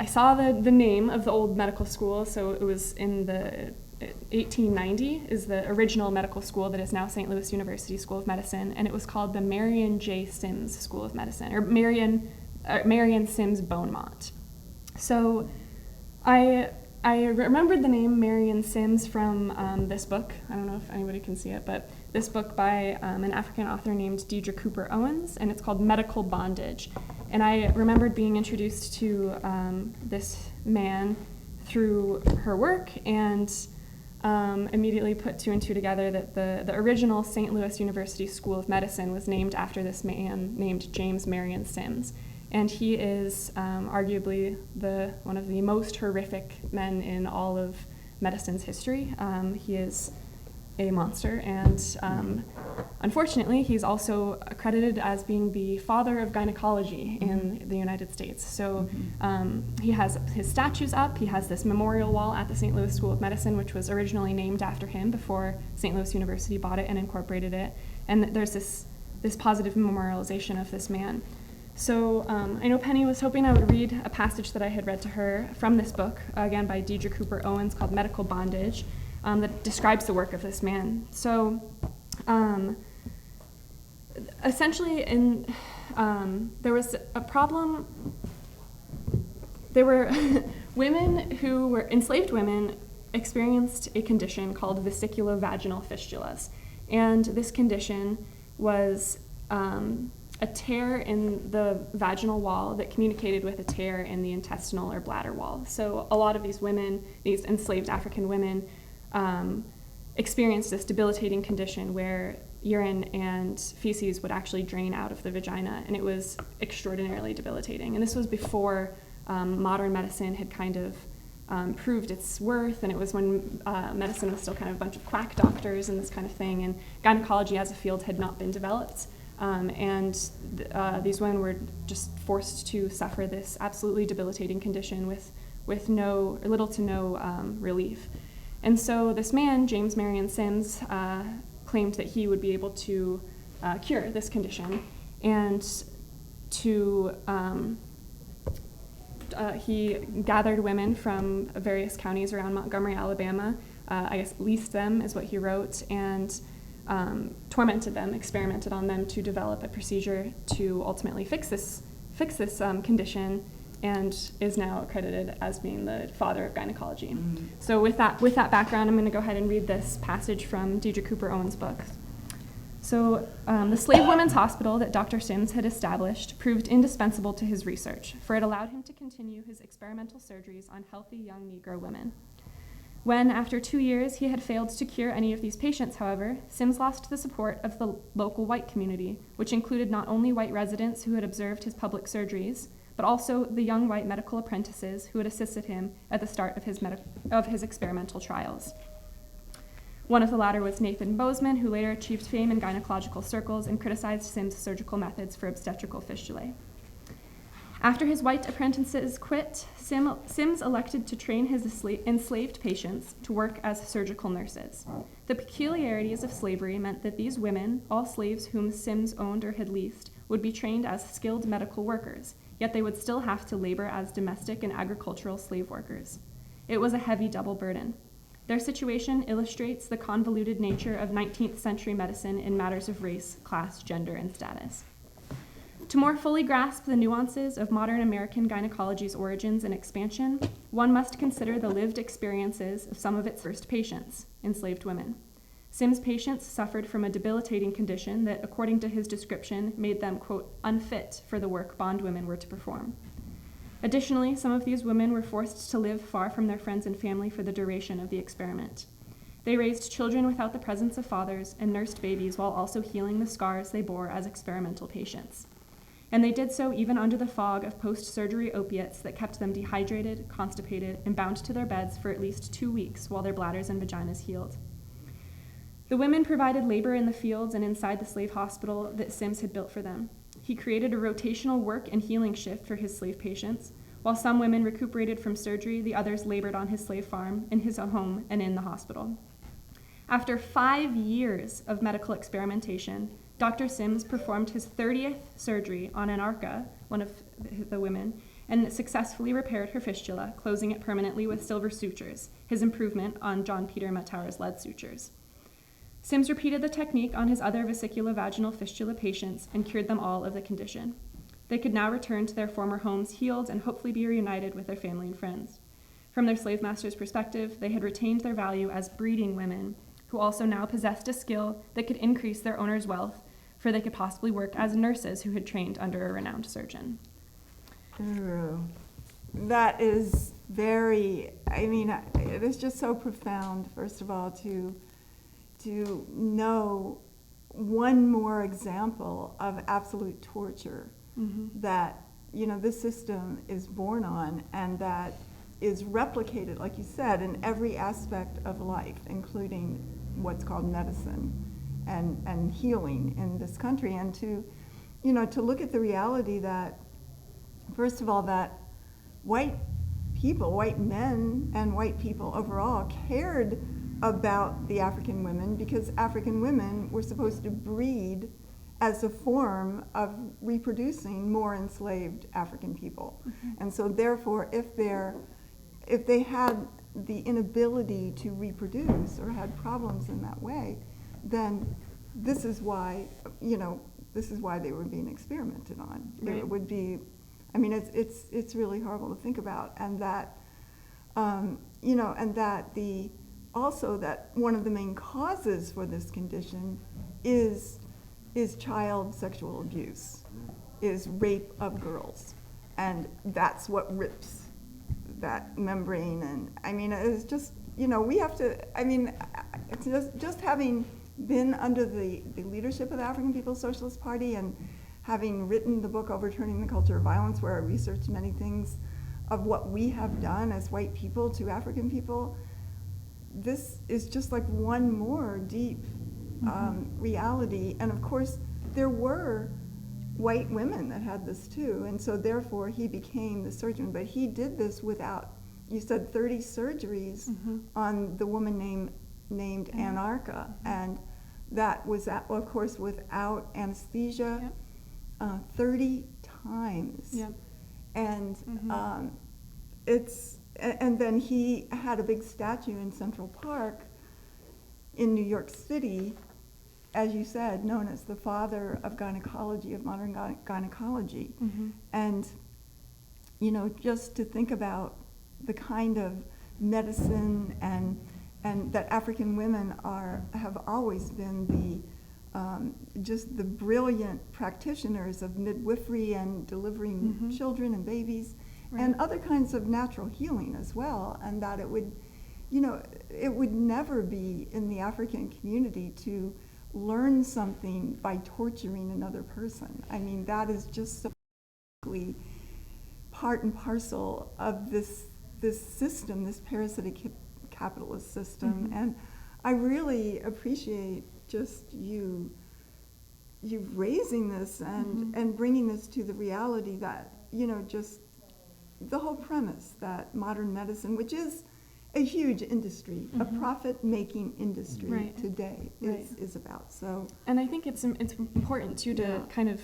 saw the name of the old medical school. So it was in the 1890 is the original medical school that is now St. Louis University School of Medicine, and it was called the Marion J. Sims School of Medicine, or Marion Sims Beaumont. So I remembered the name Marion Sims from this book. I don't know if anybody can see it, but this book by an African author named Deidre Cooper Owens, and it's called Medical Bondage. And I remembered being introduced to this man through her work, and immediately put two and two together that the original St. Louis University School of Medicine was named after this man named James Marion Sims. And he is arguably one of the most horrific men in all of medicine's history. He is a monster, and unfortunately, he's also accredited as being the father of gynecology in the United States. So he has his statues up. He has this memorial wall at the St. Louis School of Medicine, which was originally named after him before St. Louis University bought it and incorporated it. And there's this positive memorialization of this man. So I know Penny was hoping I would read a passage that I had read to her from this book, again by Deidre Cooper Owens, called Medical Bondage, that describes the work of this man. So essentially, there was a problem. There were women who were enslaved women experienced a condition called vesiculovaginal fistulas, and this condition was a tear in the vaginal wall that communicated with a tear in the intestinal or bladder wall. So a lot of these women, these enslaved African women, experienced this debilitating condition where urine and feces would actually drain out of the vagina, and it was extraordinarily debilitating. And this was before modern medicine had kind of proved its worth, and it was when medicine was still kind of a bunch of quack doctors and this kind of thing, and gynecology as a field had not been developed. These women were just forced to suffer this absolutely debilitating condition with little to no relief. And so this man, James Marion Sims, claimed that he would be able to cure this condition, and he gathered women from various counties around Montgomery, Alabama, I guess leased them is what he wrote, and tormented them, experimented on them to develop a procedure to ultimately fix this condition, and is now accredited as being the father of gynecology. So with that background, I'm going to go ahead and read this passage from Deidre Cooper Owens' book. So the slave women's hospital that Dr. Sims had established proved indispensable to his research, for it allowed him to continue his experimental surgeries on healthy young Negro women. When, after 2 years, he had failed to cure any of these patients, however, Sims lost the support of the local white community, which included not only white residents who had observed his public surgeries, but also the young white medical apprentices who had assisted him at the start of his experimental trials. One of the latter was Nathan Bozeman, who later achieved fame in gynecological circles and criticized Sims' surgical methods for obstetrical fistulae. After his white apprentices quit, Sims elected to train his enslaved patients to work as surgical nurses. The peculiarities of slavery meant that these women, all slaves whom Sims owned or had leased, would be trained as skilled medical workers, yet they would still have to labor as domestic and agricultural slave workers. It was a heavy double burden. Their situation illustrates the convoluted nature of 19th century medicine in matters of race, class, gender, and status. To more fully grasp the nuances of modern American gynecology's origins and expansion, one must consider the lived experiences of some of its first patients, enslaved women. Sims' patients suffered from a debilitating condition that, according to his description, made them, quote, unfit for the work bondwomen were to perform. Additionally, some of these women were forced to live far from their friends and family for the duration of the experiment. They raised children without the presence of fathers and nursed babies while also healing the scars they bore as experimental patients. And they did so even under the fog of post-surgery opiates that kept them dehydrated, constipated, and bound to their beds for at least 2 weeks while their bladders and vaginas healed. The women provided labor in the fields and inside the slave hospital that Sims had built for them. He created a rotational work and healing shift for his slave patients. While some women recuperated from surgery, the others labored on his slave farm, in his home, and in the hospital. After 5 years of medical experimentation, Dr. Sims performed his 30th surgery on Anarcha, one of the women, and successfully repaired her fistula, closing it permanently with silver sutures, his improvement on John Peter Mattauer's lead sutures. Sims repeated the technique on his other vesiculovaginal fistula patients and cured them all of the condition. They could now return to their former homes healed and hopefully be reunited with their family and friends. From their slave master's perspective, they had retained their value as breeding women, who also now possessed a skill that could increase their owner's wealth, for they could possibly work as nurses who had trained under a renowned surgeon. Uhuru. That is very, it is just so profound, first of all, to know one more example of absolute torture that, this system is born on, and that is replicated, like you said, in every aspect of life, including what's called medicine and healing in this country. And to look at the reality that, first of all, that white people, white men and white people overall, cared about the African women because African women were supposed to breed as a form of reproducing more enslaved African people. And so therefore, if they had the inability to reproduce or had problems in that way, then this is why they were being experimented on. Right. It would be, it's really horrible to think about, and that, and that also that one of the main causes for this condition is child sexual abuse, is rape of girls, and that's what rips that membrane. And it's just, we have to, it's just having been under the leadership of the African People's Socialist Party and having written the book Overturning the Culture of Violence, where I researched many things of what we have done as white people to African people, this is just like one more deep reality. And of course, there were white women that had this too, and so therefore he became the surgeon. But he did this without, you said 30 surgeries on the woman named Anarcha, and that was, of course, without anesthesia, 30 times. Yep. And and then he had a big statue in Central Park in New York City, as you said, known as the father of gynecology, of modern gynecology. And, just to think about the kind of medicine and that African women have always been just the brilliant practitioners of midwifery and delivering children and babies, and other kinds of natural healing as well, and that it would never be in the African community to learn something by torturing another person. That is just so part and parcel of this system, this parasitic capitalist system. And I really appreciate just you raising this and bringing this to the reality that, just the whole premise that modern medicine, which is a huge industry, a profit-making industry today, is about. So, and I think it's important too to kind of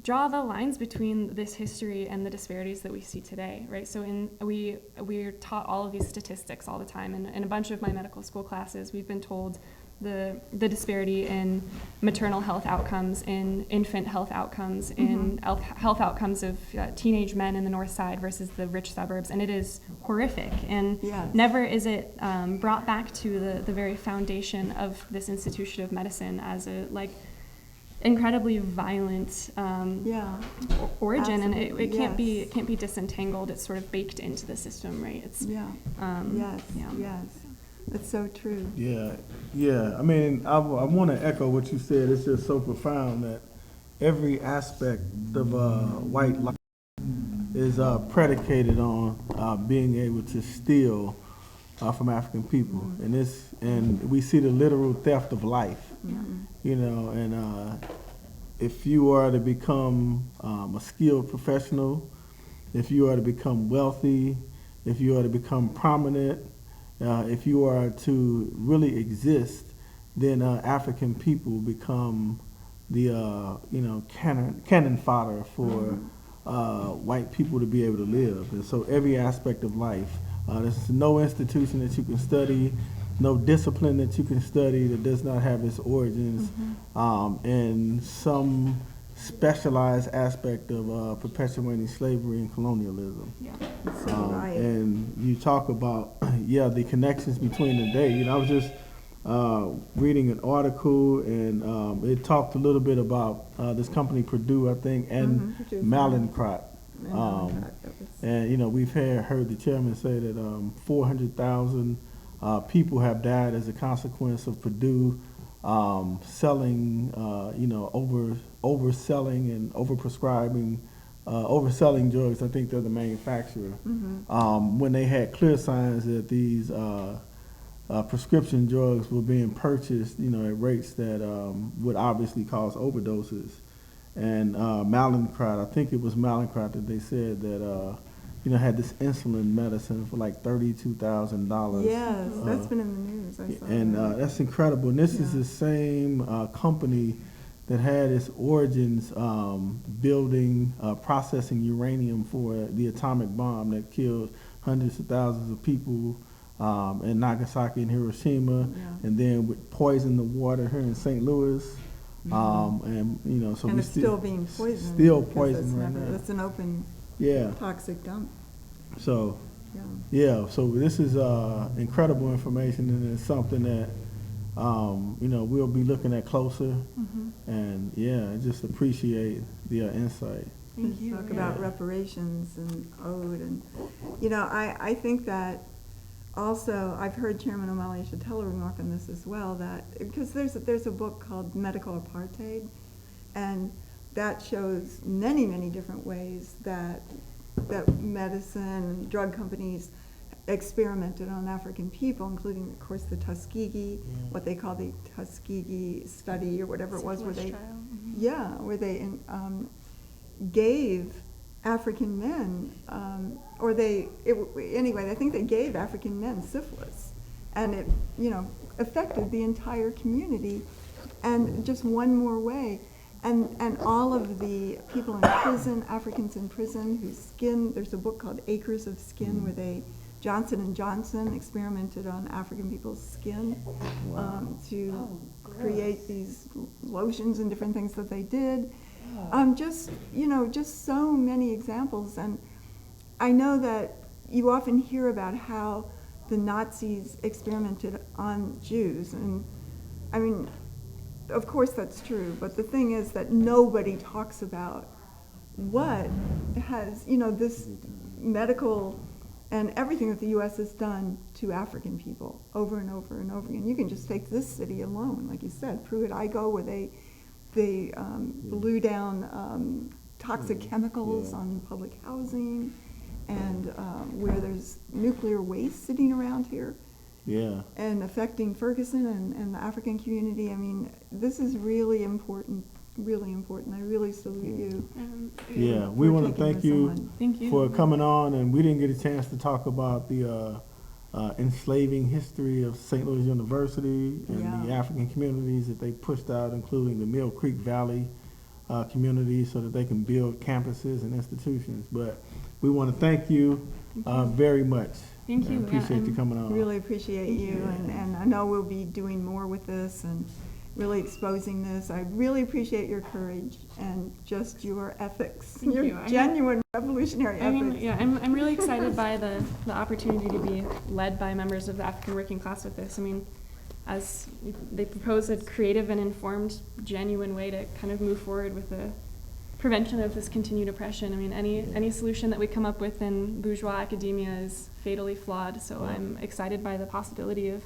draw the lines between this history and the disparities that we see today, right? So we're taught all of these statistics all the time, and in a bunch of my medical school classes, we've been told the disparity in maternal health outcomes, in infant health outcomes, in health outcomes of teenage men in the north side versus the rich suburbs, and it is horrific. And never is it brought back to the very foundation of this institution of medicine as a incredibly violent origin. Absolutely. And it can't be disentangled. It's sort of baked into the system, right? It's yes. That's so true. Yeah. I want to echo what you said. It's just so profound that, every aspect of white life is predicated on being able to steal from African people, and we see the literal theft of life. You know, and if you are to become a skilled professional, if you are to become wealthy, if you are to become prominent, if you are to really exist, then African people become the cannon fodder for white people to be able to live. And so every aspect of life, there's no institution that you can study, no discipline that you can study that does not have its origins in some specialized aspect of perpetuating slavery and colonialism. Yeah, that's so right. And you talk about, the connections between the day. You know, I was just reading an article, and it talked a little bit about this company, Purdue, I think, and Mallinckrodt. And, you know, we've heard the chairman say that 400,000 people have died as a consequence of Purdue selling, overselling and overprescribing, overselling drugs. I think they're the manufacturer. When they had clear signs that these prescription drugs were being purchased, at rates that would obviously cause overdoses. And Mallinckrodt, I think it was Mallinckrodt that they said that, had this insulin medicine for like $32,000. Yes, that's been in the news. I saw and that. That's incredible. And this is the same company that had its origins building, processing uranium for the atomic bomb that killed hundreds of thousands of people in Nagasaki and Hiroshima, and then would poison the water here in St. Louis. And so and we it's still being poisoned. Still poisoned right now. It's an open toxic dump. So so this is incredible information, and it's something that we'll be looking at closer. And I just appreciate the insight. Thank you. Talk about reparations and owed, and I think that also I've heard Chairman O'Malley Shatella remark on this as well, that because there's a book called Medical Apartheid, and that shows many different ways that medicine and drug companies experimented on African people, including, of course, the Tuskegee, what they call the Tuskegee study or whatever it was, where they, where they gave African men, anyway, I think they gave African men syphilis, and it, affected the entire community, and just one more way. And all of the people in prison, Africans in prison, whose skin, there's a book called Acres of Skin, where Johnson & Johnson experimented on African people's skin to create these lotions and different things that they did. Just so many examples. And I know that you often hear about how the Nazis experimented on Jews. And I mean, of course that's true, but the thing is that nobody talks about what has, this medical and everything that the U.S. has done to African people over and over and over again. You can just take this city alone, like you said, Pruitt-Igoe, where they blew down toxic chemicals on public housing, and where there's nuclear waste sitting around here. And affecting Ferguson and the African community. I mean, this is really important, really important. I really salute you. We want to thank you for for coming on, and we didn't get a chance to talk about the enslaving history of St. Louis University and the African communities that they pushed out, including the Mill Creek Valley community, so that they can build campuses and institutions. But we want to thank you very much. Thank you. I appreciate you coming on. Really appreciate you, and I know we'll be doing more with this and really exposing this. I really appreciate your courage and just your ethics, your genuine revolutionary ethics. I'm really excited by the opportunity to be led by members of the African working class with this. I mean, as they propose a creative and informed, genuine way to kind of move forward with the prevention of this continued oppression. I mean, any solution that we come up with in bourgeois academia is fatally flawed. So I'm excited by the possibility of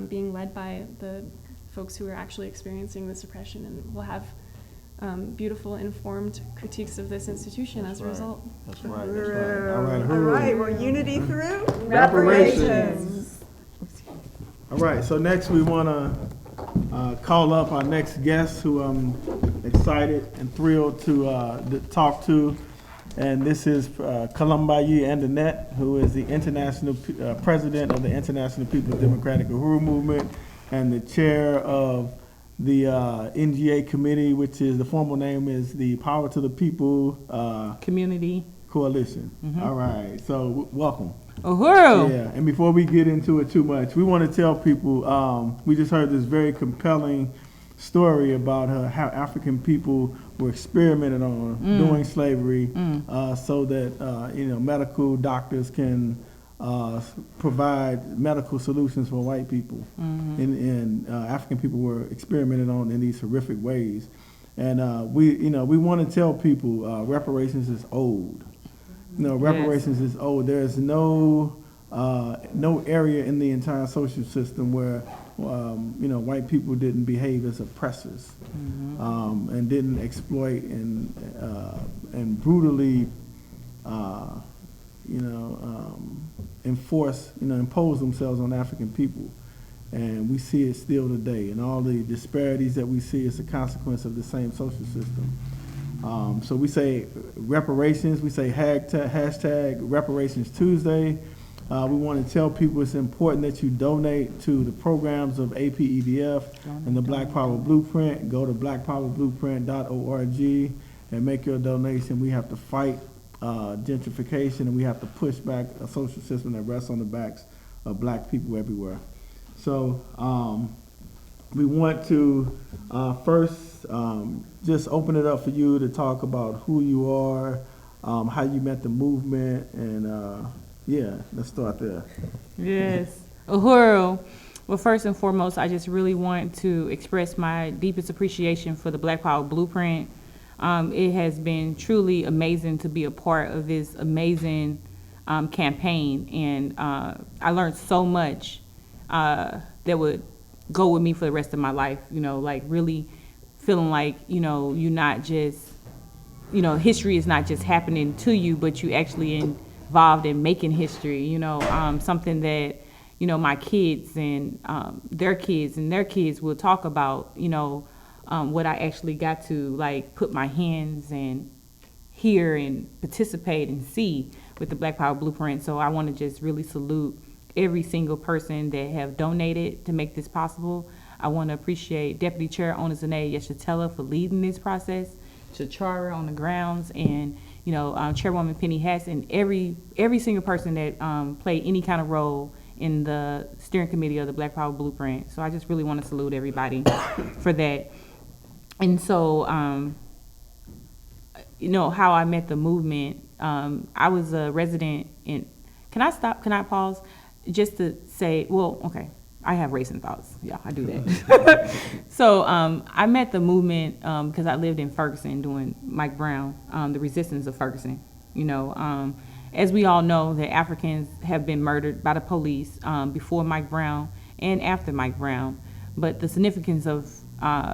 being led by the folks who are actually experiencing this oppression, and we'll have beautiful, informed critiques of this institution as a result. That's right. That's right. All right. All right, well, unity through Reparations. All right, so next we want to call up our next guest, who I'm excited and thrilled to talk to. And this is Columbayi Andernet, who is the international president of the International People's Democratic Uhuru Movement and the chair of the NGA committee, which is, the formal name is the Power to the People Community Coalition. All right, so welcome. Uhuru. Yeah, and before we get into it too much, we want to tell people, we just heard this very compelling story about how African people were experimented on during slavery, so that medical doctors can provide medical solutions for white people, and African people were experimented on in these horrific ways. And we want to tell people reparations is old. Reparations is old. There's no area in the entire social system where white people didn't behave as oppressors, and didn't exploit and brutally impose themselves on African people. And we see it still today, and all the disparities that we see is a consequence of the same social system. So we say reparations, we say hashtag Reparations Tuesday. We want to tell people it's important that you donate to the programs of APEDF and the Black Power Blueprint. Go to blackpowerblueprint.org and make your donation. We have to fight gentrification, and we have to push back a social system that rests on the backs of black people everywhere. So we want to first just open it up for you to talk about who you are, how you met the movement, and let's start there. Yes. Uhuru. Well, first and foremost, I just really want to express my deepest appreciation for the Black Power Blueprint. It has been truly amazing to be a part of this amazing campaign, and I learned so much that would go with me for the rest of my life, like really feeling like, you're not just, history is not just happening to you, but you actually involved in making history, something that, my kids and their kids will talk about, what I actually got to put my hands and hear and participate and see with the Black Power Blueprint. So I want to just really salute every single person that have donated to make this possible. I want to appreciate Deputy Chair Onizane Yeshatela for leading this process, Chachara on the grounds, and Chairwoman Penny Hess, and every single person that played any kind of role in the steering committee of the Black Power Blueprint. So I just really want to salute everybody for that. And so, how I met the movement, I was a resident in, can I pause? Just to say, well, okay, I have racing thoughts. Yeah, I do that. So I met the movement because I lived in Ferguson doing Mike Brown, the resistance of Ferguson. As we all know, the Africans have been murdered by the police before Mike Brown and after Mike Brown. But the significance of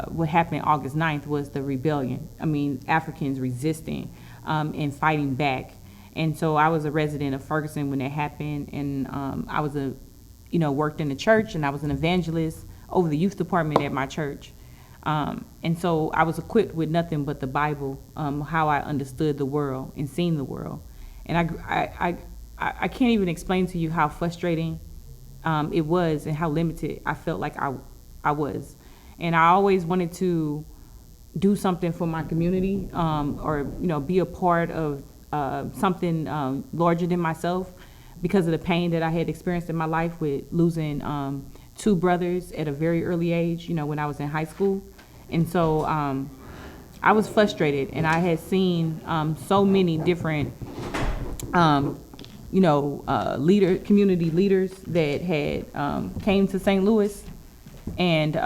what happened August 9th was the rebellion. Africans resisting and fighting back. And so I was a resident of Ferguson when that happened, and I was worked in the church, and I was an evangelist over the youth department at my church. And so I was equipped with nothing but the Bible, how I understood the world and seen the world. And I can't even explain to you how frustrating it was and how limited I felt like I was. And I always wanted to do something for my community, or be a part of something larger than myself, because of the pain that I had experienced in my life with losing 2 brothers at a very early age, when I was in high school. And so I was frustrated, and I had seen so many different community leaders that had came to St. Louis, and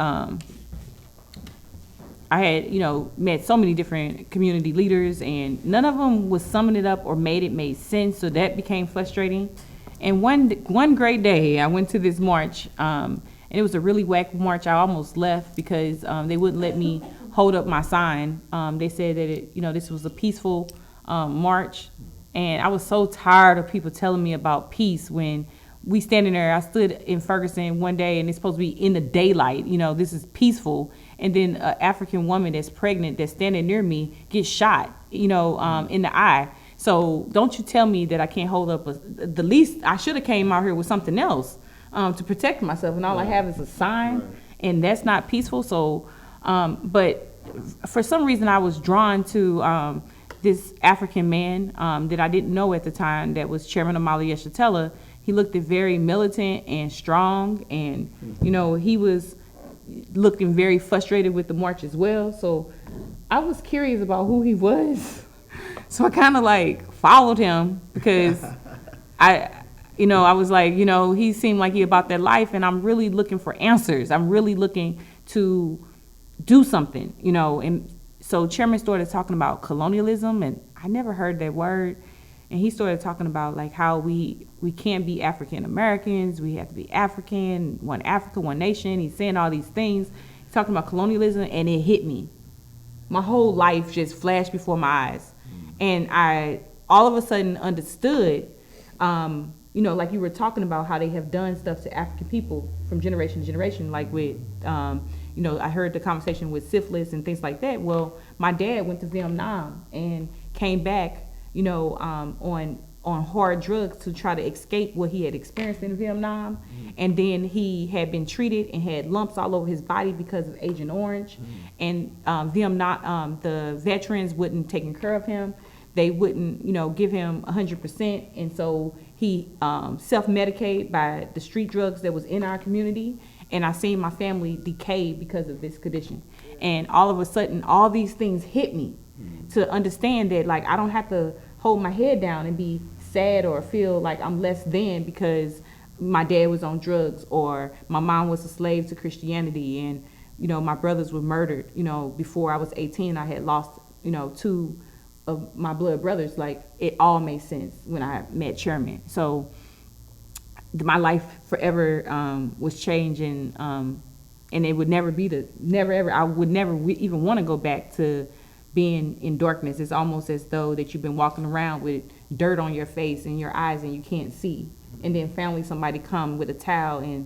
I had, met so many different community leaders, and none of them was summing it up or made sense. So that became frustrating. And one great day, I went to this march, and And it was a really whack march. I almost left because they wouldn't let me hold up my sign. They said that this was a peaceful march. And I was so tired of people telling me about peace when we standing there. I stood in Ferguson one day and it's supposed to be in the daylight. This is peaceful. And then an African woman that's pregnant that's standing near me gets shot, in the eye. So don't you tell me that I can't hold up. The least I should have came out here with something else to protect myself. And all I have is a sign, and that's not peaceful. So, but for some reason I was drawn to this African man that I didn't know at the time that was chairman of Mali Yeshatella. He looked very militant and strong, and he was looking very frustrated with the march as well. So I was curious about who he was. So I kind of followed him because I was like, he seemed like he about that life, and I'm really looking for answers. I'm really looking to do something, and so Chairman started talking about colonialism, and I never heard that word. And he started talking about how we can't be African Americans, we have to be African, one Africa, one nation. He's saying all these things. He's talking about colonialism, and it hit me. My whole life just flashed before my eyes. And I all of a sudden understood, like you were talking about how they have done stuff to African people from generation to generation, like with, I heard the conversation with syphilis and things like that. Well, my dad went to Vietnam and came back, on hard drugs to try to escape what he had experienced in Vietnam. And then he had been treated and had lumps all over his body because of Agent Orange. And Vietnam, the veterans wouldn't take care of him. They wouldn't, give him 100%. And so he self-medicated by the street drugs that was in our community. And I seen my family decay because of this condition. And all of a sudden, all these things hit me to understand that, I don't have to hold my head down and be sad or feel like I'm less than because my dad was on drugs or my mom was a slave to Christianity and, my brothers were murdered. Before I was 18, I had lost, 2 of my blood brothers. It all made sense when I met Chairman. So my life forever was changing, and it would never be I would never even want to go back to being in darkness. It's almost as though that you've been walking around with dirt on your face and your eyes and you can't see. And then finally somebody come with a towel and,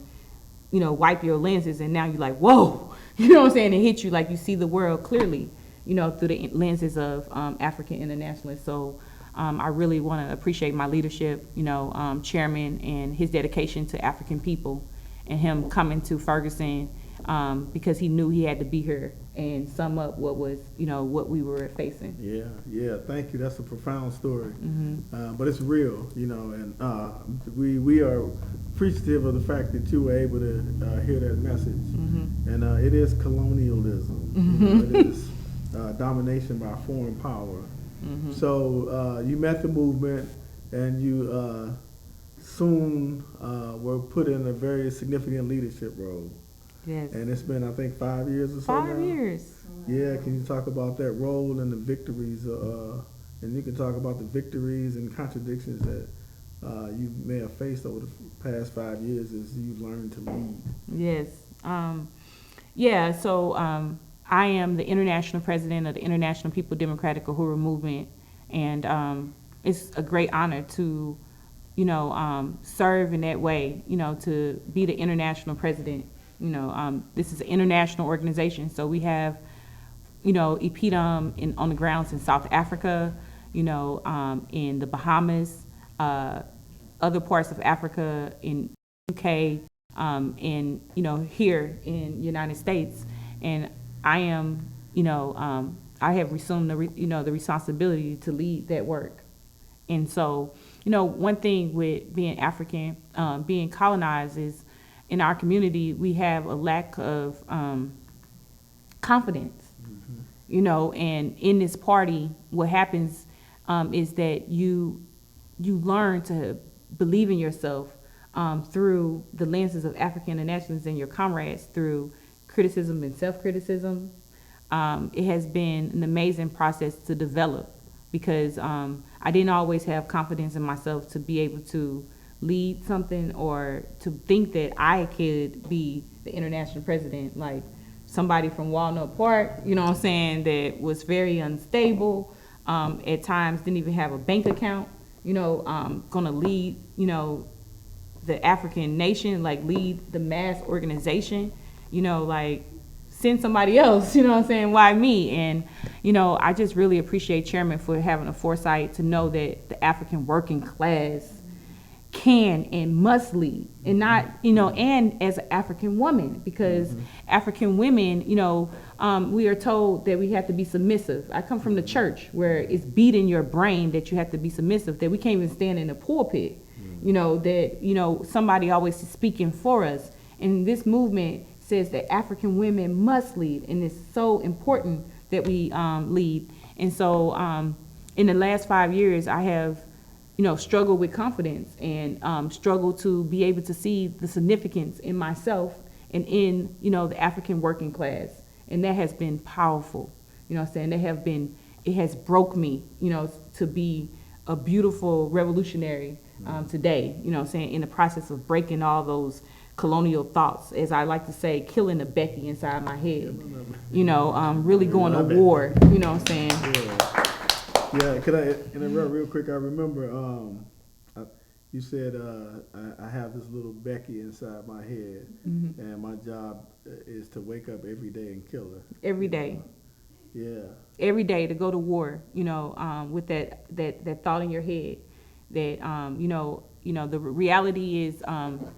wipe your lenses, and now you're like, whoa, you know what I'm saying? It hit you like you see the world clearly, through the lenses of African internationalists. So I really want to appreciate my leadership, Chairman, and his dedication to African people, and him coming to Ferguson because he knew he had to be here and sum up what was, what we were facing. Yeah. Thank you. That's a profound story, but it's real, and we are appreciative of the fact that you were able to hear that message. And it is colonialism. It is domination by foreign power. So you met the movement, and you soon were put in a very significant leadership role. Yes. And it's been, I think, 5 years or so now? 5 years. Yeah, can you talk about that role and the victories, and you can talk about the victories and contradictions that you may have faced over the past 5 years as you've learned to lead. Yes. So I am the international president of the International People Democratic Uhuru Movement, and it's a great honor to, serve in that way, to be the international president. This is an international organization, so we have, EPDM on the grounds in South Africa, in the Bahamas, other parts of Africa, in UK, and here in United States. And I am, I have assumed the responsibility to lead that work. And so, one thing with being African, being colonized is, in our community, we have a lack of confidence, and in this party, what happens is that you learn to believe in yourself through the lenses of African internationalists and your comrades, through criticism and self-criticism. It has been an amazing process to develop because I didn't always have confidence in myself to be able to lead something or to think that I could be the international president, like somebody from Walnut Park, you know what I'm saying, that was very unstable, at times didn't even have a bank account, you know, gonna lead, you know, the African nation, like lead the mass organization, you know, like send somebody else, you know what I'm saying, why me? And, you know, I just really appreciate Chairman for having a foresight to know that the African working class can and must lead, and not, you know, and as an African woman, because African women, you know, we are told that we have to be submissive. I come from the church where it's beat in your brain that you have to be submissive, that we can't even stand in the pulpit, you know, that, you know, somebody always is speaking for us. And this movement says that African women must lead, and it's so important that we lead. And so in the last 5 years, I have, you know, struggled with confidence and struggled to be able to see the significance in myself and in, you know, the African working class. And that has been powerful. You know what I'm saying? It has broke me, you know, to be a beautiful revolutionary today, you know what I'm saying, in the process of breaking all those colonial thoughts, as I like to say, killing the Becky inside my head, you know, really going to war, you know what I'm saying? Yeah, could I interrupt real quick? I remember you said I have this little Becky inside my head, and my job is to wake up every day and kill her. Every day. Yeah. Every day to go to war, you know, with that thought in your head, that you know, the reality is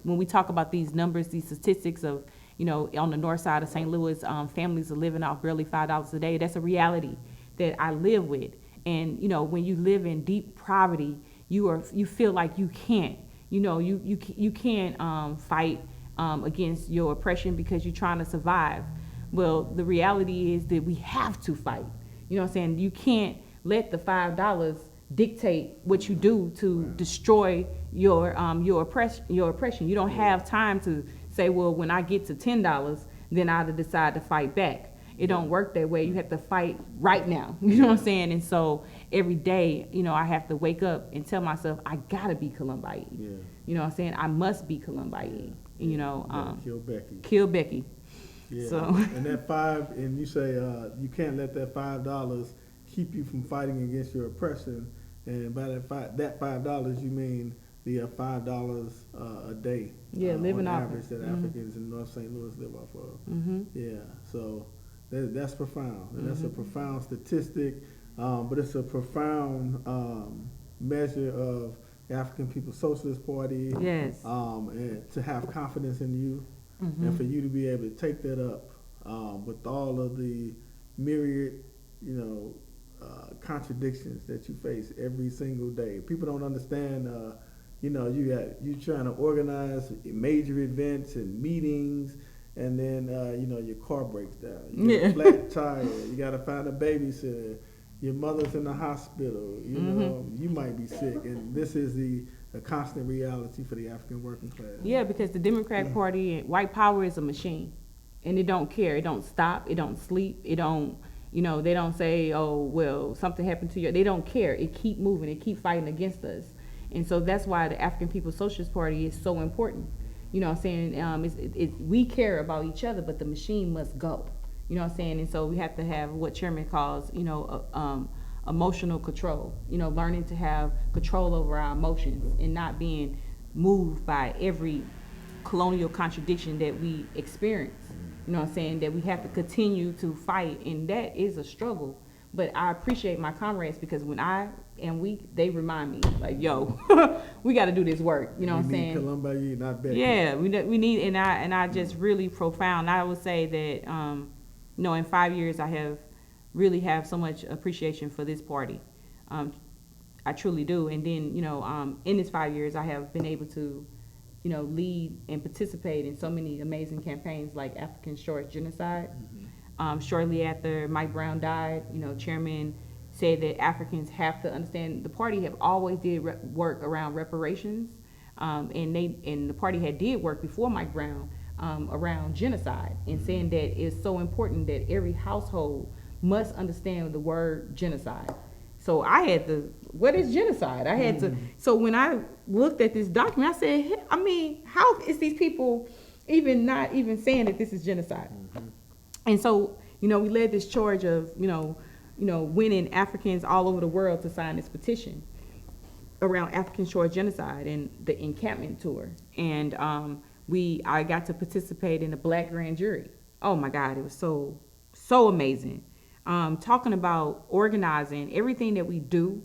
when we talk about these numbers, these statistics of, you know, on the north side of St. Louis, families are living off barely $5 a day. That's a reality that I live with. And, you know, when you live in deep poverty, you feel like you can't, you know, you can't fight against your oppression because you're trying to survive. Well, the reality is that we have to fight. You know what I'm saying? You can't let the $5 dictate what you do to destroy your oppression. You don't have time to say, well, when I get to $10, then I'll decide to fight back. It don't work that way. You have to fight right now. You know what I'm saying? And so every day, you know, I have to wake up and tell myself, I gotta be Columbine. Yeah. You know what I'm saying? I must be Columbine. You know, kill Becky. Kill Becky. Yeah. So. And that and you say you can't let that $5 keep you from fighting against your oppression. And by that $5, you mean the $5 a day. Yeah, living on off average that Africans in North St. Louis live off of. Yeah. So that's profound. And that's a profound statistic, but it's a profound measure of the African People's Socialist Party. Yes. And to have confidence in you, and for you to be able to take that up with all of the myriad, you know, contradictions that you face every single day. People don't understand. You know, you trying to organize major events and meetings, and then you know, your car breaks down. You get a flat tire. You got to find a babysitter. Your mother's in the hospital. You know, you might be sick, and this is the constant reality for the African working class. Yeah, because the Democratic Party, white power is a machine, and it don't care. It don't stop. It don't sleep. It don't. You know, they don't say, oh, well, something happened to you. They don't care. It keep moving. It keep fighting against us. And so that's why the African People's Socialist Party is so important. You know what I'm saying? We care about each other, but the machine must go. You know what I'm saying? And so we have to have what Chairman calls, you know, emotional control. You know, learning to have control over our emotions and not being moved by every colonial contradiction that we experience. You know what I'm saying? That we have to continue to fight, and that is a struggle. But I appreciate my comrades, because when they remind me, like, yo, we got to do this work. You know what I'm saying? Columbine, not Becky. Yeah, we need, and I just really profound. I would say that, you know, in 5 years, I have so much appreciation for this party. I truly do. And then, you know, in this 5 years, I have been able to, you know, lead and participate in so many amazing campaigns like African Short Genocide. Shortly after Mike Brown died, you know, Chairman said that Africans have to understand. The party have always did work around reparations, and the party did work before Mike Brown around genocide, and saying that it's so important that every household must understand the word genocide. So I had to, what is genocide? I had to, so when I looked at this document, I said, I mean, how is these people even not even saying that this is genocide? And so, we led this charge of, winning Africans all over the world to sign this petition around African shore genocide and the encampment tour. And I got to participate in the Black grand jury. Oh my God, it was so amazing. Talking about organizing, everything that we do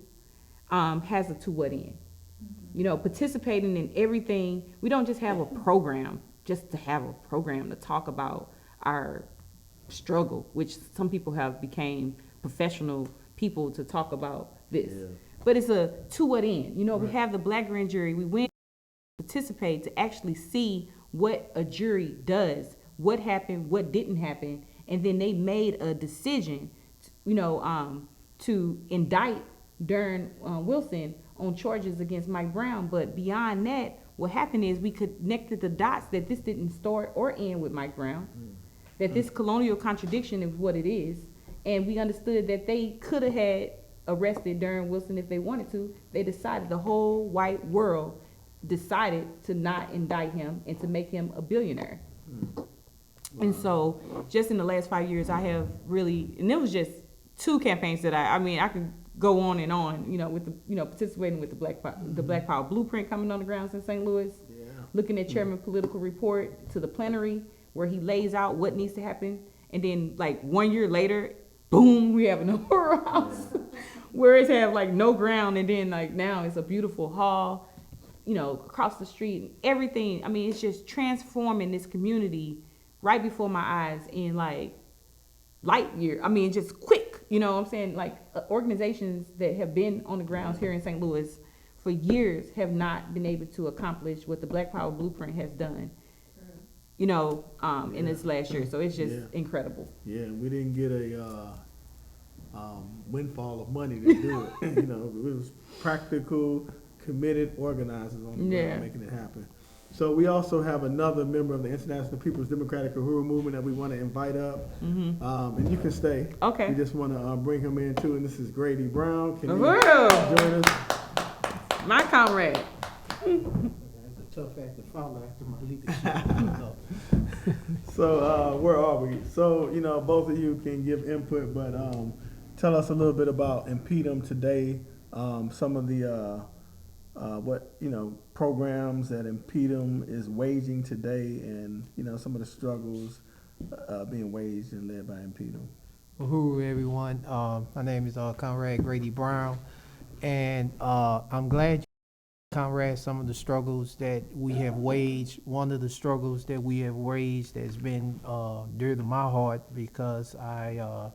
has a to what end. Participating in everything. We don't just have a program just to have a program to talk about our struggle, which some people have became professional people to talk about this. Yeah. But it's a to what end? Right. We have the Black grand jury. We went to participate to actually see what a jury does, what happened, what didn't happen, and then they made a decision, to indict Darren Wilson on charges against Mike Brown. But beyond that, what happened is we connected the dots that this didn't start or end with Mike Brown, that this colonial contradiction is what it is, and we understood that they could have had arrested Darren Wilson if they wanted to. They decided, the whole white world decided to not indict him and to make him a billionaire. And so just in the last 5 years, I have really, and it was just 2 campaigns that I could go on and on, with the, participating with the Black Power Blueprint coming on the grounds in St. Louis, looking at Chairman Political Report to the plenary where he lays out what needs to happen. And then like 1 year later, boom, we have an Uhuru House where it's have like no ground. And then like now it's a beautiful hall, across the street, everything. I mean, it's just transforming this community right before my eyes in like light year. I mean, just quick, what I'm saying? Like organizations that have been on the grounds here in St. Louis for years have not been able to accomplish what the Black Power Blueprint has done, in this last year. So it's just incredible. Yeah, we didn't get a windfall of money to do it. It was practical, committed organizers on the ground making it happen. So we also have another member of the International People's Democratic Uhuru Movement that we want to invite up. And you can stay. Okay. We just want to bring him in too. And this is Grady Brown. Can you join us? My comrade. It's a tough act to follow after my leadership. So where are we? So, both of you can give input, but tell us a little bit about Impedum today, some of the programs that Impedum is waging today, and some of the struggles being waged and led by Impedum. Uhuru, everyone. My name is Comrade Grady Brown, and I'm glad, Comrade, some of the struggles that we have waged. One of the struggles that we have waged has been dear to my heart because I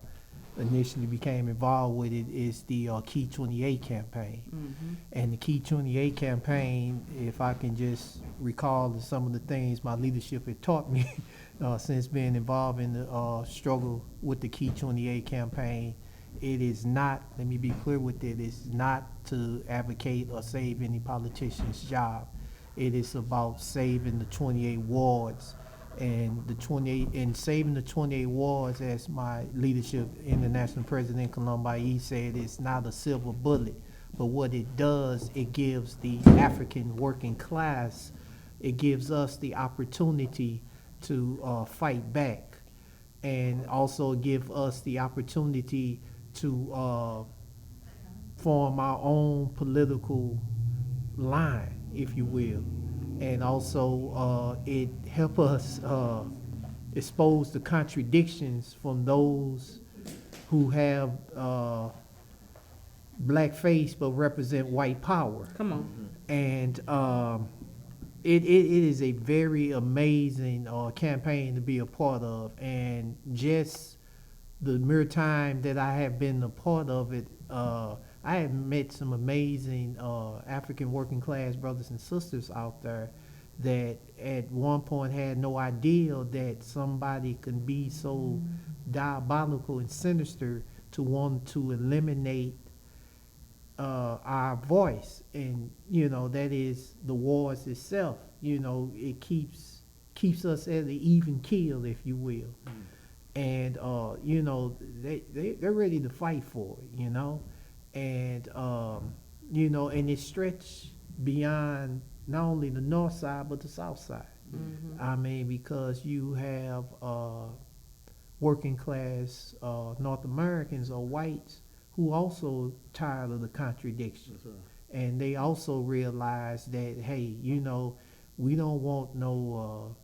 initially became involved with it is the Key 28 campaign. And the Key 28 campaign, if I can just recall some of the things my leadership had taught me since being involved in the struggle with the Key 28 campaign, it is not, let me be clear with it, it's not to advocate or save any politician's job. It is about saving the 28 wards. And saving the 28 wards, as my leadership, International President Columbi said, it's not a silver bullet. But what it does, it gives the African working class, it gives us the opportunity to fight back, and also give us the opportunity to form our own political line, if you will. And also it help us expose the contradictions from those who have black face but represent white power. Come on. And it is a very amazing campaign to be a part of. And just the mere time that I have been a part of it, I have met some amazing African working class brothers and sisters out there that at one point had no idea that somebody can be so diabolical and sinister to want to eliminate our voice. And, that is the wars itself. It keeps us at an even keel, if you will. And, they're ready to fight for it, and you know, and it stretched beyond not only the north side but the south side. I mean, because you have working class North Americans or whites who also tired of the contradiction. And they also realize that, hey, you know, we don't want no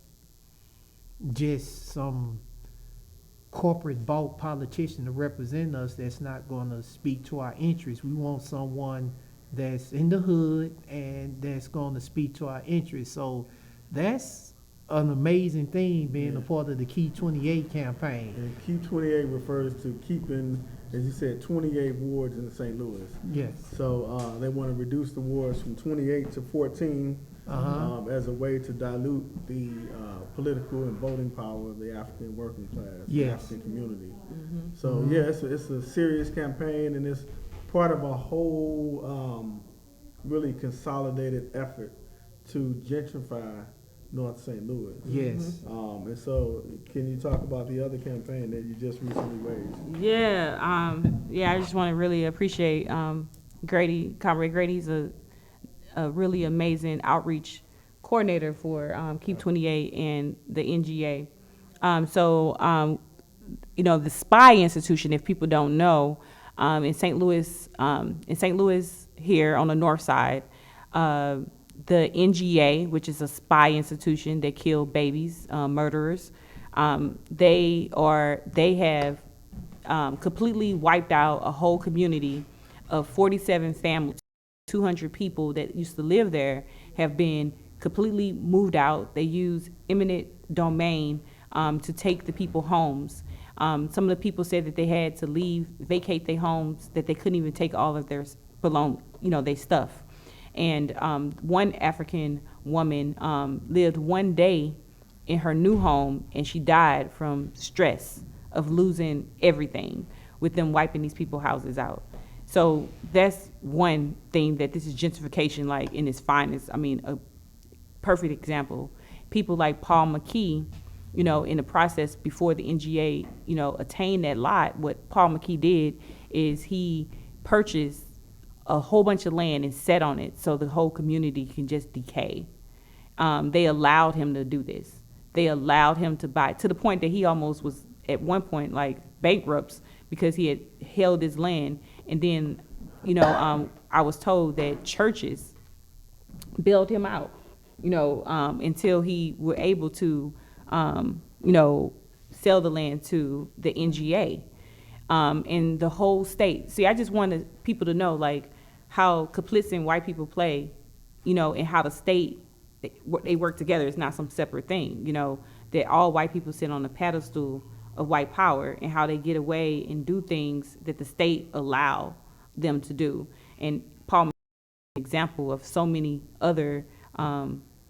just some corporate bought politician to represent us that's not going to speak to our interests. We want someone that's in the hood and that's going to speak to our interests. So that's an amazing thing being a part of the Key 28 campaign. And Key 28 refers to keeping, as you said, 28 wards in St. Louis. Yes. So they want to reduce the wards from 28 to 14 as a way to dilute the political and voting power of the African working class, the African community. So yeah, it's a serious campaign, and it's part of a whole really consolidated effort to gentrify North St. Louis. Yes. And so, can you talk about the other campaign that you just recently raised? Yeah, I just want to really appreciate Grady, Comrade Grady's a really amazing outreach coordinator for Keep 28 and the NGA. You know, the SPY institution, if people don't know, in St. Louis here on the north side, the NGA, which is a spy institution that kill babies, murderers, they have completely wiped out a whole community of 47 families. 200 people that used to live there have been completely moved out. They use eminent domain to take the people homes. Some of the people said that they had to vacate their homes, that they couldn't even take all of their their stuff. And one African woman lived one day in her new home, and she died from stress of losing everything with them wiping these people's houses out. So that's one thing that this is gentrification like in its finest. I mean, a perfect example. People like Paul McKee, you know, in the process before the NGA, you know, attained that lot, what Paul McKee did is he purchased a whole bunch of land and sat on it so the whole community can just decay. They allowed him to do this. They allowed him to buy, to the point that he almost was at one point like bankrupt because he had held his land. And then, you know, I was told that churches bailed him out, you know, until he were able to, you know, sell the land to the NGA and the whole state. See, I just wanted people to know, like, how complicit white people play, you know, and how the state, they work together. It's not some separate thing, you know, that all white people sit on the pedestal of white power and how they get away and do things that the state allow them to do. And Paul is an example of so many other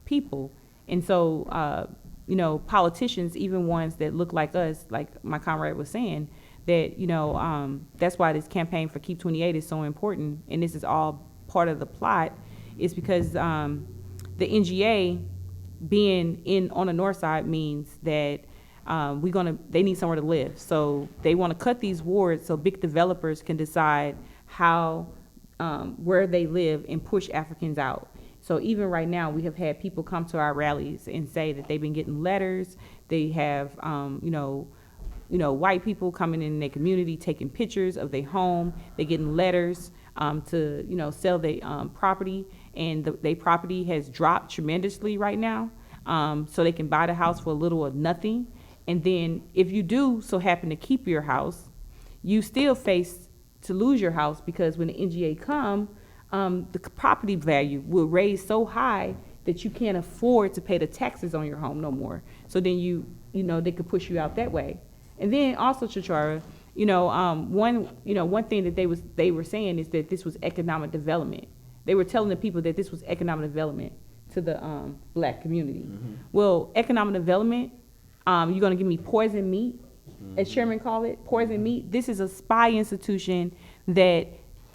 people. And so, you know, politicians, even ones that look like us, like my comrade was saying, that, you know, that's why this campaign for Keep 28 is so important, and this is all part of the plot, is because the NGA being on the north side means that they need somewhere to live. So they want to cut these wards so big developers can decide how, where they live and push Africans out. So even right now, we have had people come to our rallies and say that they've been getting letters. They have, you know, white people coming in their community, taking pictures of their home. They're getting letters to, you know, sell their property, and their property has dropped tremendously right now. So they can buy the house for a little or nothing. And then if you do so happen to keep your house, you still face to lose your house, because when the NGA come, the property value will raise so high that you can't afford to pay the taxes on your home no more. So then you know, they could push you out that way. And then also, Chichara, you know, one thing that they were saying is that this was economic development. They were telling the people that this was economic development to the black community. Well, economic development, you're gonna give me poison meat, as Chairman called it, poison meat. This is a spy institution that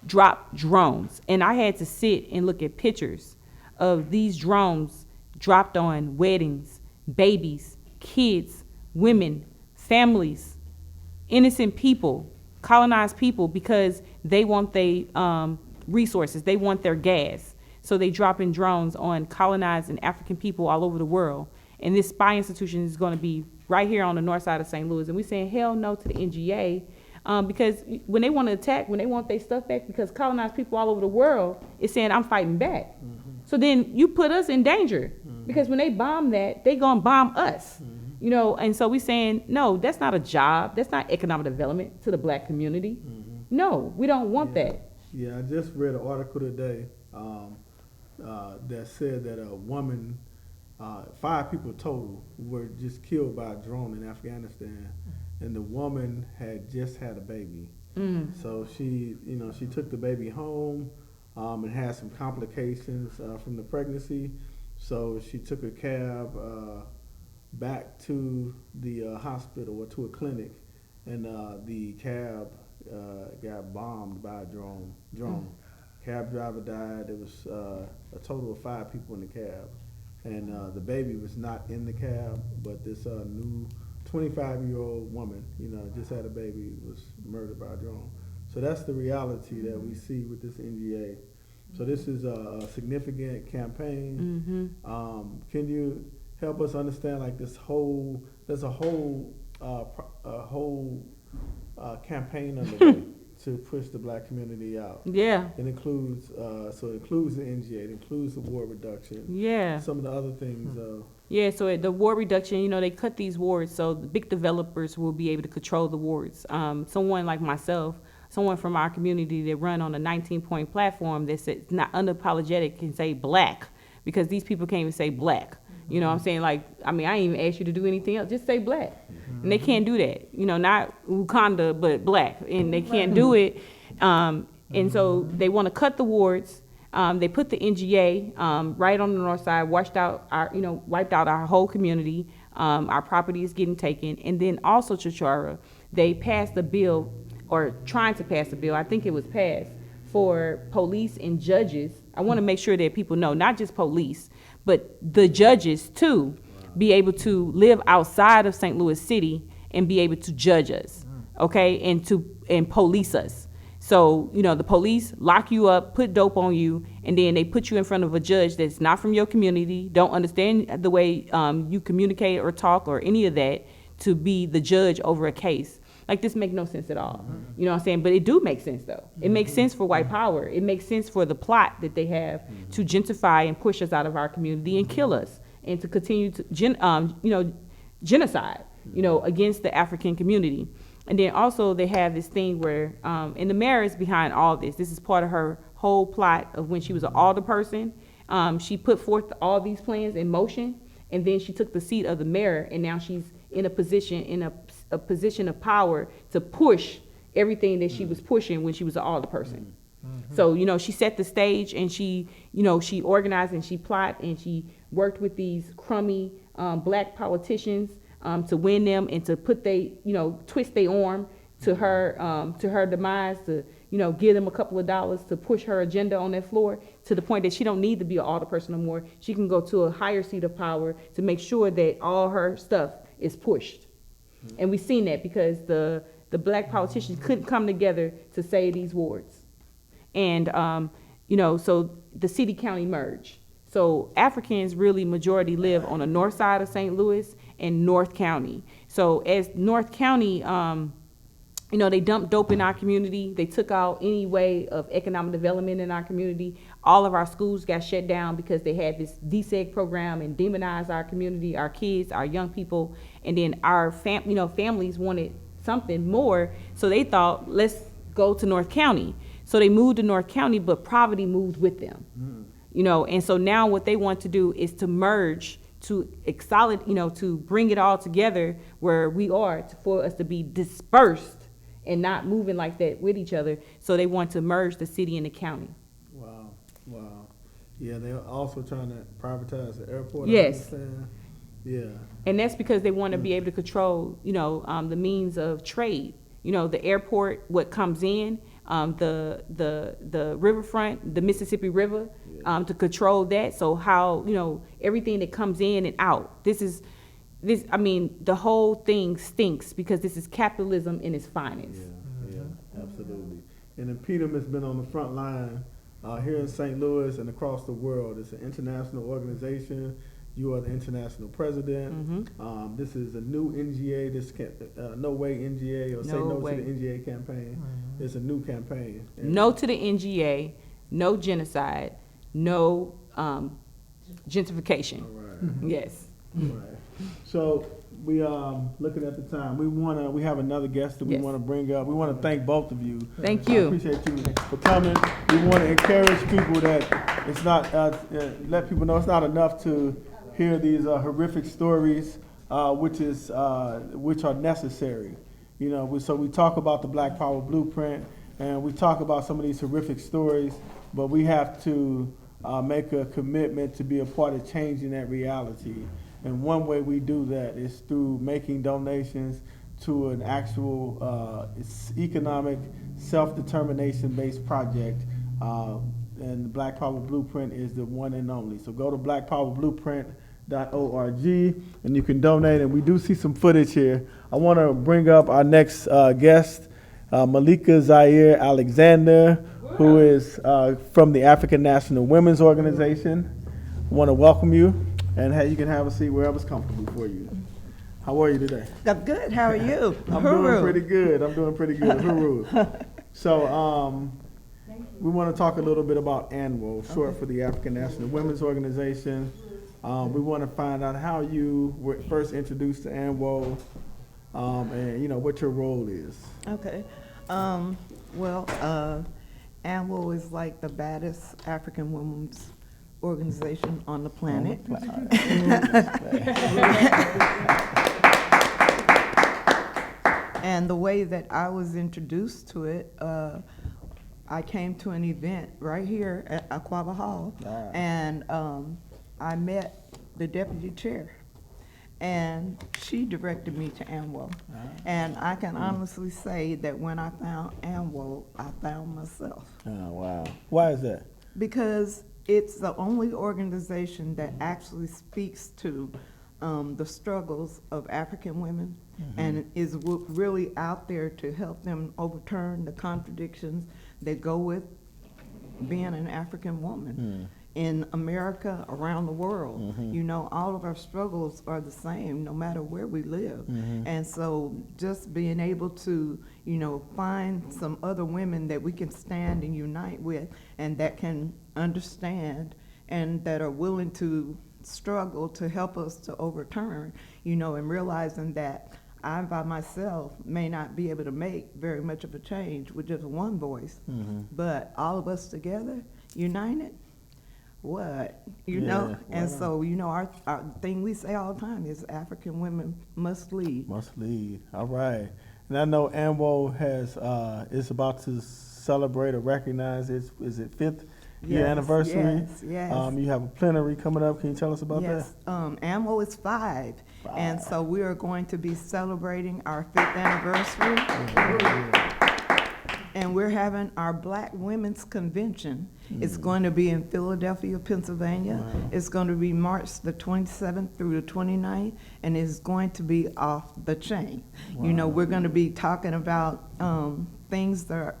dropped drones. And I had to sit and look at pictures of these drones dropped on weddings, babies, kids, women, families, innocent people, colonize people because they want their resources, they want their gas. So they drop in drones on colonizing African people all over the world. And this spy institution is going to be right here on the north side of St. Louis. And we're saying hell no to the NGA because when they want to attack, when they want their stuff back, because colonized people all over the world is saying, I'm fighting back. So then you put us in danger because when they bomb that, they going to bomb us. You know, and so we're saying, no, that's not a job. That's not economic development to the black community. No, we don't want that. Yeah, I just read an article today that said that a woman, 5 people total, were just killed by a drone in Afghanistan, and the woman had just had a baby. So she, you know, she took the baby home and had some complications from the pregnancy. So she took a cab back to the hospital or to a clinic, and the cab got bombed by a drone. Cab driver died. There was a total of 5 people in the cab, and the baby was not in the cab, but this new 25-year-old woman, you know, just had a baby, was murdered by a drone. So that's the reality that we see with this NGA. So this is a significant campaign. Can you help us understand, like, there's a whole campaign underway to push the black community out. Yeah. It includes so it includes the NGA, it includes the war reduction. Yeah. Some of the other things. Yeah, so the ward reduction, you know, they cut these wards so the big developers will be able to control the wards. Someone like myself, someone from our community that run on a 19-point platform that's not unapologetic can say black, because these people can't even say black. You know what I'm saying? Like, I mean, I ain't even asked you to do anything else. Just say black. And they can't do that. You know, not Wakanda, but black. And they can't do it. And so they want to cut the wards. They put the NGA right on the north side, wiped out our whole community. Our property is getting taken. And then also, Chichara, they passed a bill, or trying to pass a bill, I think it was passed, for police and judges. I want to make sure that people know, not just police, but the judges too, be able to live outside of St. Louis City and be able to judge us, okay, and police us. So, you know, the police lock you up, put dope on you, and then they put you in front of a judge that's not from your community, don't understand the way you communicate or talk or any of that, to be the judge over a case. Like, this makes no sense at all. You know what I'm saying? But it do make sense, though. It makes sense for white power. It makes sense for the plot that they have to gentrify and push us out of our community and kill us, and to continue to genocide, you know, against the African community. And then also they have this thing where, and the mayor is behind all this. This is part of her whole plot of when she was an alderperson. She put forth all these plans in motion, and then she took the seat of the mayor, and now she's in a position of power to push everything that she was pushing when she was an alderperson. So, you know, she set the stage, and she organized and she plotted and she worked with these crummy black politicians to win them and to put twist their arm to her demise, to, you know, give them a couple of dollars to push her agenda on that floor, to the point that she don't need to be an alderperson no more. She can go to a higher seat of power to make sure that all her stuff is pushed. And we've seen that because the black politicians couldn't come together to save these wards. And, so the city-county merge. So Africans really majority live on the north side of St. Louis and North County. So as North County, they dumped dope in our community. They took out any way of economic development in our community. All of our schools got shut down because they had this DSEG program and demonized our community, our kids, our young people. And then our families wanted something more. So they thought, let's go to North County. So they moved to North County, but poverty moved with them. And so now what they want to do is to merge, to to bring it all together where we are, for us to be dispersed and not moving like that with each other. So they want to merge the city and the county. Wow. Yeah, they're also trying to privatize the airport. Yes. I understand. Yeah. And that's because they want to be able to control, the means of trade. The airport, what comes in, the riverfront, the Mississippi River, to control that. So how, everything that comes in and out. The whole thing stinks because this is capitalism in its finest. Absolutely. And Impedum has been on the front line here in St. Louis and across the world. It's an international organization. You are the international president. This is a new NGA. This No Way NGA, or Say No to the NGA campaign. It's a new campaign. No to the NGA, no genocide, no gentrification. All right. Yes. Right. So we looking at the time. We have another guest that we want to bring up. We want to thank both of you. Thank you. I appreciate you for coming. We want to encourage people that it's not let people know it's not enough to hear these horrific stories, which are necessary. You know, so we talk about the Black Power Blueprint, and we talk about some of these horrific stories, but we have to make a commitment to be a part of changing that reality. And one way we do that is through making donations to an actual economic self-determination based project. And the Black Power Blueprint is the one and only. So go to blackpowerblueprint.org and you can donate. And we do see some footage here. I want to bring up our next guest, Malika Zaire Alexander, who is from the African National Women's Organization. I want to welcome you, and you can have a seat wherever's comfortable for you. How are you today? I'm good. How are you? I'm doing pretty good. Uhuru. So we want to talk a little bit about ANWO, short for the African National Women's Organization. We want to find out how you were first introduced to ANWO, and what your role is. Okay. Well, ANWO is like the baddest African women's organization on the planet. And the way that I was introduced to it, I came to an event right here at Aquaba Hall, and I met the deputy chair, and she directed me to ANWO. And I can honestly say that when I found ANWO, I found myself. Oh, wow. Why is that? Because it's the only organization that actually speaks to the struggles of African women and is really out there to help them overturn the contradictions that go with being an African woman. In America, around the world, all of our struggles are the same no matter where we live. And so just being able to, find some other women that we can stand and unite with and that can understand and that are willing to struggle to help us to overturn, and realizing that I by myself may not be able to make very much of a change with just one voice, but all of us together, united, and so, our thing we say all the time is African women must lead. Must lead. All right. And I know ANWO is about to celebrate or recognize its fifth year anniversary. Yes. You have a plenary coming up. Can you tell us about that? Yes. ANWO is 5. And so we are going to be celebrating our 5th anniversary. And we're having our Black Women's Convention. It's going to be in Philadelphia, Pennsylvania. It's going to be March the 27th through the 29th, and it's going to be off the chain. We're going to be talking about things that are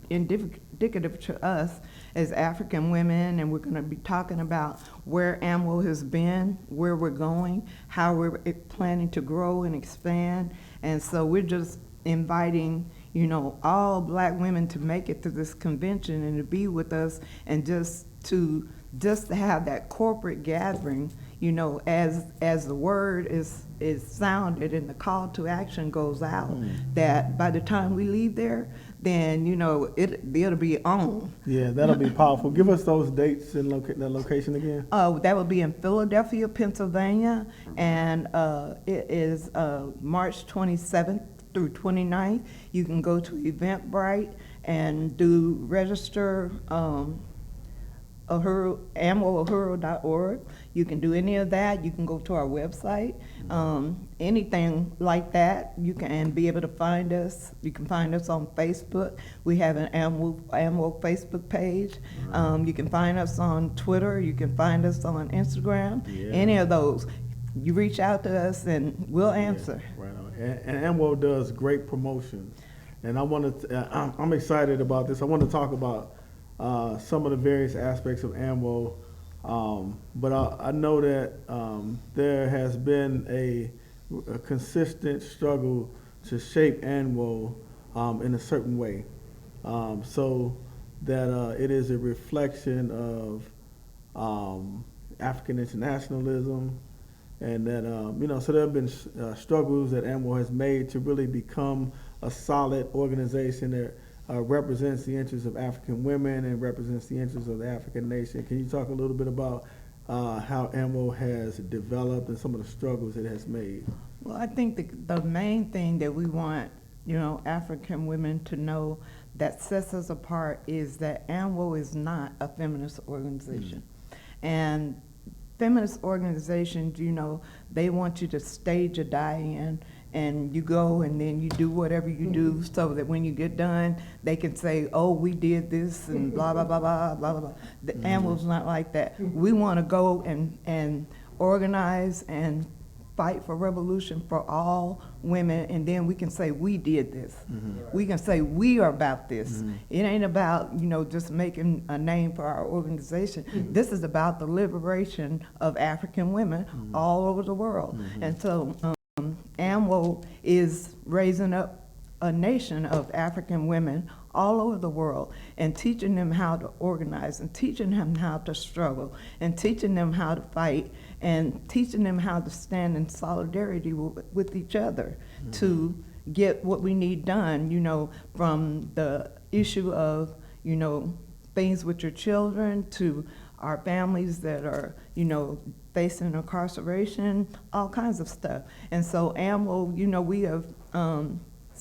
indicative to us as African women, and we're going to be talking about where ANWO has been, where we're going, how we're planning to grow and expand. And so we're just inviting all Black women to make it to this convention and to be with us, and just to have that corporate gathering, as the word is sounded and the call to action goes out, that by the time we leave there, then it'll be on. Yeah, that'll be powerful. Give us those dates and the location again. That will be in Philadelphia, Pennsylvania, and it is March 27th through 29th. You can go to Eventbrite and register ANWOUhuru.org. You can do any of that. You can go to our website. Anything like that, you can be able to find us. You can find us on Facebook. We have an ANWO Facebook page. You can find us on Twitter. You can find us on Instagram. Any of those. You reach out to us and we'll answer. Right on. And ANWO does great promotion. And I'm excited about this. I want to talk about some of the various aspects of AMWO, but I know that there has been a consistent struggle to shape AMWO in a certain way, so that it is a reflection of African internationalism, and that so there have been struggles that AMWO has made to really become a solid organization that represents the interests of African women and represents the interests of the African nation. Can you talk a little bit about how AMWO has developed and some of the struggles it has made? Well, I think the main thing that we want, African women to know that sets us apart is that AMWO is not a feminist organization. And feminist organizations, they want you to stage a die-in, and you go and then you do whatever you do so that when you get done, they can say, oh, we did this and blah, blah, blah, blah, blah, blah, blah. The AMWO's not like that. We want to go and organize and fight for revolution for all women, and then we can say we did this. We can say we are about this. It ain't about just making a name for our organization. This is about the liberation of African women all over the world. And so AMWO is raising up a nation of African women all over the world and teaching them how to organize and teaching them how to struggle and teaching them how to fight and teaching them how to stand in solidarity with each other to get what we need done, from the issue of, things with your children to our families that are, facing incarceration, all kinds of stuff. And so AMWO,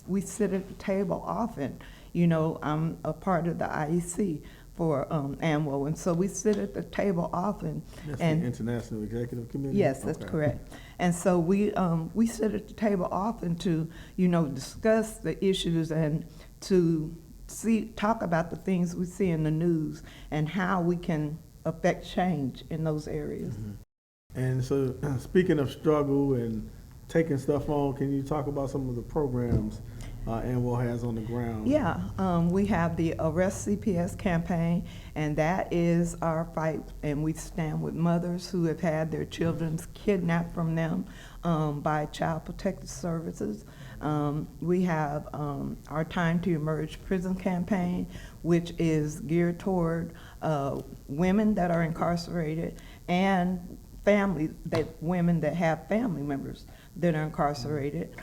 we sit at the table often. I'm a part of the IEC for AMWO, and so we sit at the table often. That's the International Executive Committee? Yes, that's correct. And so we sit at the table often to, discuss the issues and to talk about the things we see in the news and how we can affect change in those areas. And so, speaking of struggle and taking stuff on, can you talk about some of the programs AMWO has on the ground? Yeah, we have the Arrest CPS campaign, and that is our fight, and we stand with mothers who have had their children kidnapped from them by Child Protective Services. We have our Time to Emerge prison campaign, which is geared toward women that are incarcerated and women that have family members that are incarcerated.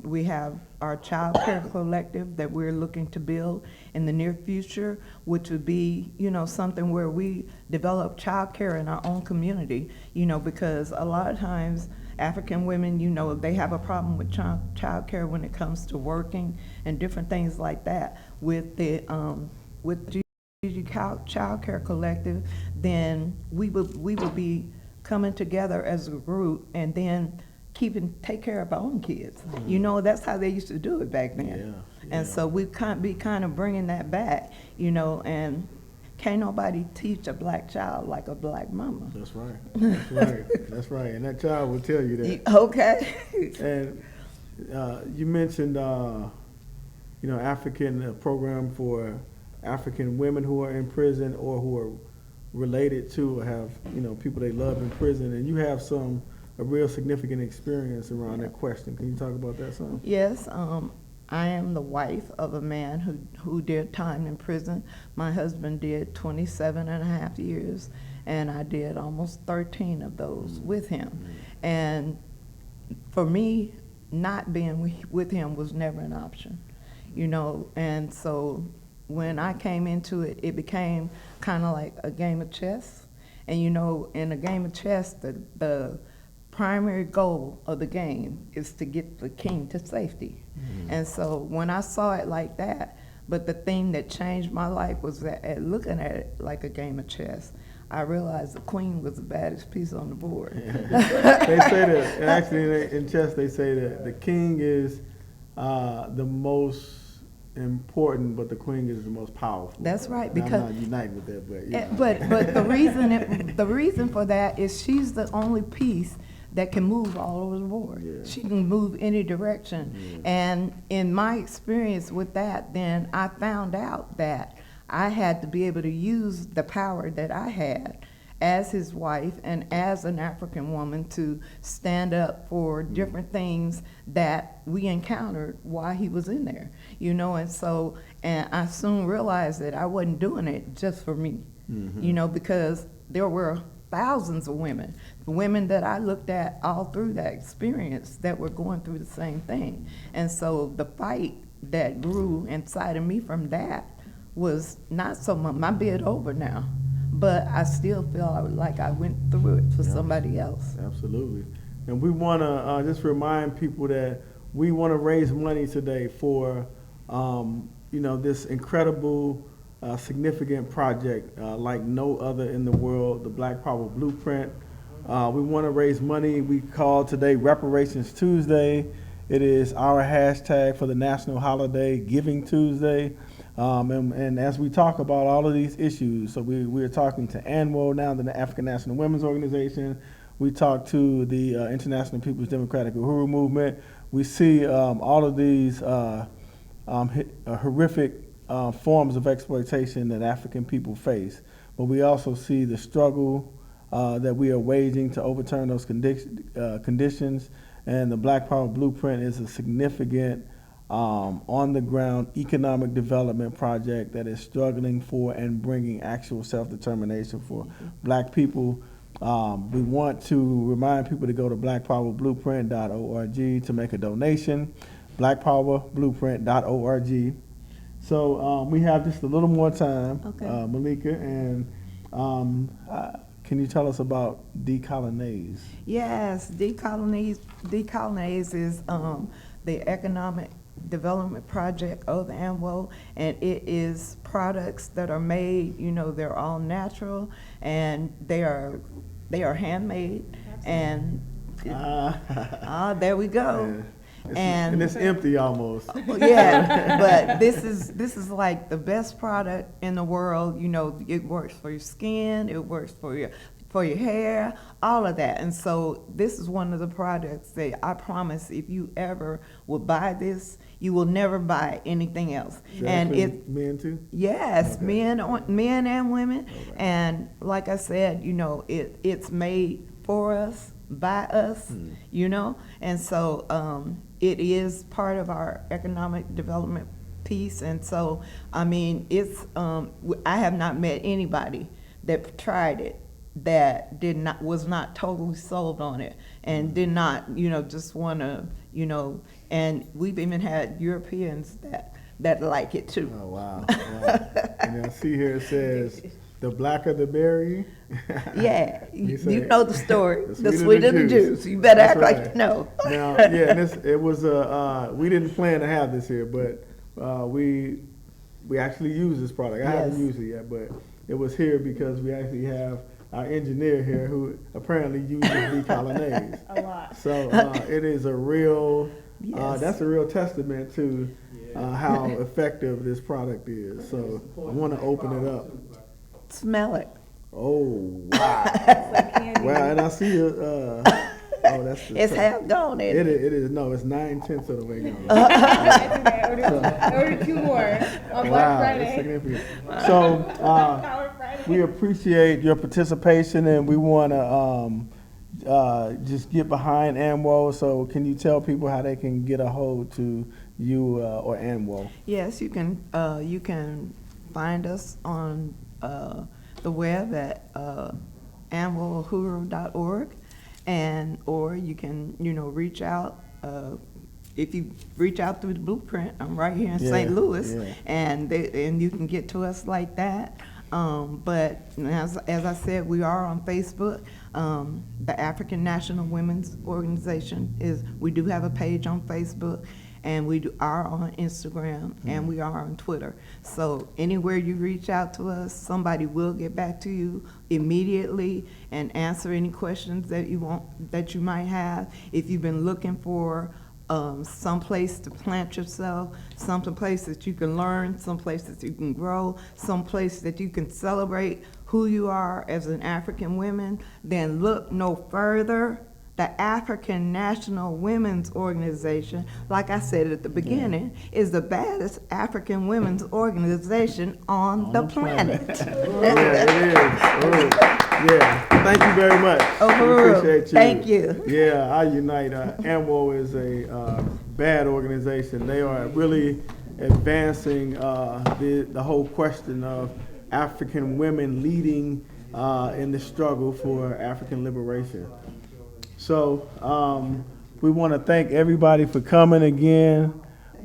We have our child care collective that we're looking to build in the near future, which would be, something where we develop child care in our own community, because a lot of times African women, they have a problem with child care when it comes to working and different things like that. With the Child Care Collective, then we would be coming together as a group and then take care of our own kids. That's how they used to do it back then. And so we can't be kind of bringing that back, and can't nobody teach a black child like a black mama. That's right. That's right. That's right. And that child will tell you that. Okay. And you mentioned, African program for African women who are in prison or who are related to or have, people they love in prison, and you have a real significant experience around that question. Can you talk about that some? Yes, I am the wife of a man who did time in prison. My husband did 27 and a half years, and I did almost 13 of those with him. And for me, not being with him was never an option, and so when I came into it, it became kind of like a game of chess. And in a game of chess, the primary goal of the game is to get the king to safety. And so when I saw it like that, but the thing that changed my life was that looking at it like a game of chess, I realized the queen was the baddest piece on the board. They say that, and actually in chess they say that the king is the most important, but the queen is the most powerful. That's right, now, because I'm not united with that, but the reason for that is she's the only piece that can move all over the board. Yeah. She can move any direction. And in my experience with that, then I found out that I had to be able to use the power that I had as his wife and as an African woman to stand up for different things that we encountered while he was in there, you know. And so, and I soon realized that I wasn't doing it just for me, you know, because there were thousands of women that I looked at all through that experience that were going through the same thing. And so the fight that grew inside of me from that was not so much, my bid over now, but I still feel like I went through it for somebody else. Absolutely. And we want to just remind people that we want to raise money today for, you know, this incredible, significant project like no other in the world, the Black Power Blueprint. We want to raise money. We call today Reparations Tuesday. It is our hashtag for the national holiday, Giving Tuesday. And as we talk about all of these issues, so we're talking to ANWO now, the African National Women's Organization. We talk to the International People's Democratic Uhuru Movement. We see all of these horrific forms of exploitation that African people face. But we also see the struggle that we are waging to overturn those conditions. And the Black Power Blueprint is a significant on-the-ground economic development project that is struggling for and bringing actual self-determination for Black people. We want to remind people to go to blackpowerblueprint.org to make a donation, blackpowerblueprint.org. So we have just a little more time, Malika, and can you tell us about Decolonize? Yes, Decolonize is the economic development project of the ANWO, and it is products that are made, you know, they're all natural and they are handmade. And there we go. And it's empty almost. Yeah, but this is like the best product in the world. You know, it works for your skin, it works for your hair, all of that. And so this is one of the products that I promise if you ever would buy this, you will never buy anything else. And it men too? Yes, okay. men and women. Okay. And like I said, you know, it's made for us, by us, you know. And so it is part of our economic development piece. And so, I mean, it's I have not met anybody that tried it that was not totally sold on it and did not, you know, just want to, you know. And we've even had Europeans that like it too. Oh wow! And I see here it says, "The blacker the berry." Yeah, you know the story. The sweeter the juice. You better act like you know. Now, yeah, and it was we didn't plan to have this here, but we actually use this product. I haven't used it yet, but it was here because we actually have our engineer here who apparently uses Decolonize a lot. So it is a real. That's a real testament to how effective this product is. So I want to open it up. Smell it. Oh wow! Wow, and I see it. That's it's half gone. It is. No, it's 9/10 of the way gone. Order 2 more on Black Friday. It's significant. So we appreciate your participation, and we want to just get behind ANWO. So can you tell people how they can get a hold to you or ANWO? Yes, you can find us on the web at anwohuru.org, and or you can, you know, reach out. If you reach out through the Blueprint, I'm right here in St. Louis, and you can get to us like that. But as I said, we are on Facebook. The African National Women's Organization we do have a page on Facebook, and we are on Instagram, and we are on Twitter. So anywhere you reach out to us, somebody will get back to you immediately and answer any questions that you might have. If you've been looking for some place to plant yourself, some place that you can learn, some place that you can grow, some place that you can celebrate who you are as an African woman, then look no further The African National Women's Organization, like I said at the beginning, is the baddest African women's organization on the planet. Yeah, it is. Yeah, thank you very much. Uhuru, Appreciate you. thank you. Yeah, I unite. AMWO is a bad organization. They are really advancing the whole question of African women leading in the struggle for African liberation. So we want to thank everybody for coming again.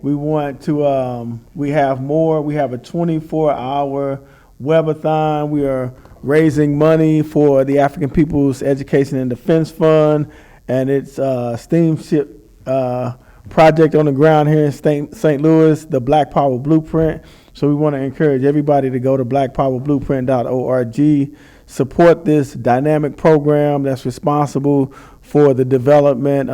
We want to, we have more. We have a 24-hour Webathon. We are raising money for the African People's Education and Defense Fund, and it's steamship project on the ground here in St. Louis, the Black Power Blueprint. So we want to encourage everybody to go to blackpowerblueprint.org, support this dynamic program that's responsible for the development,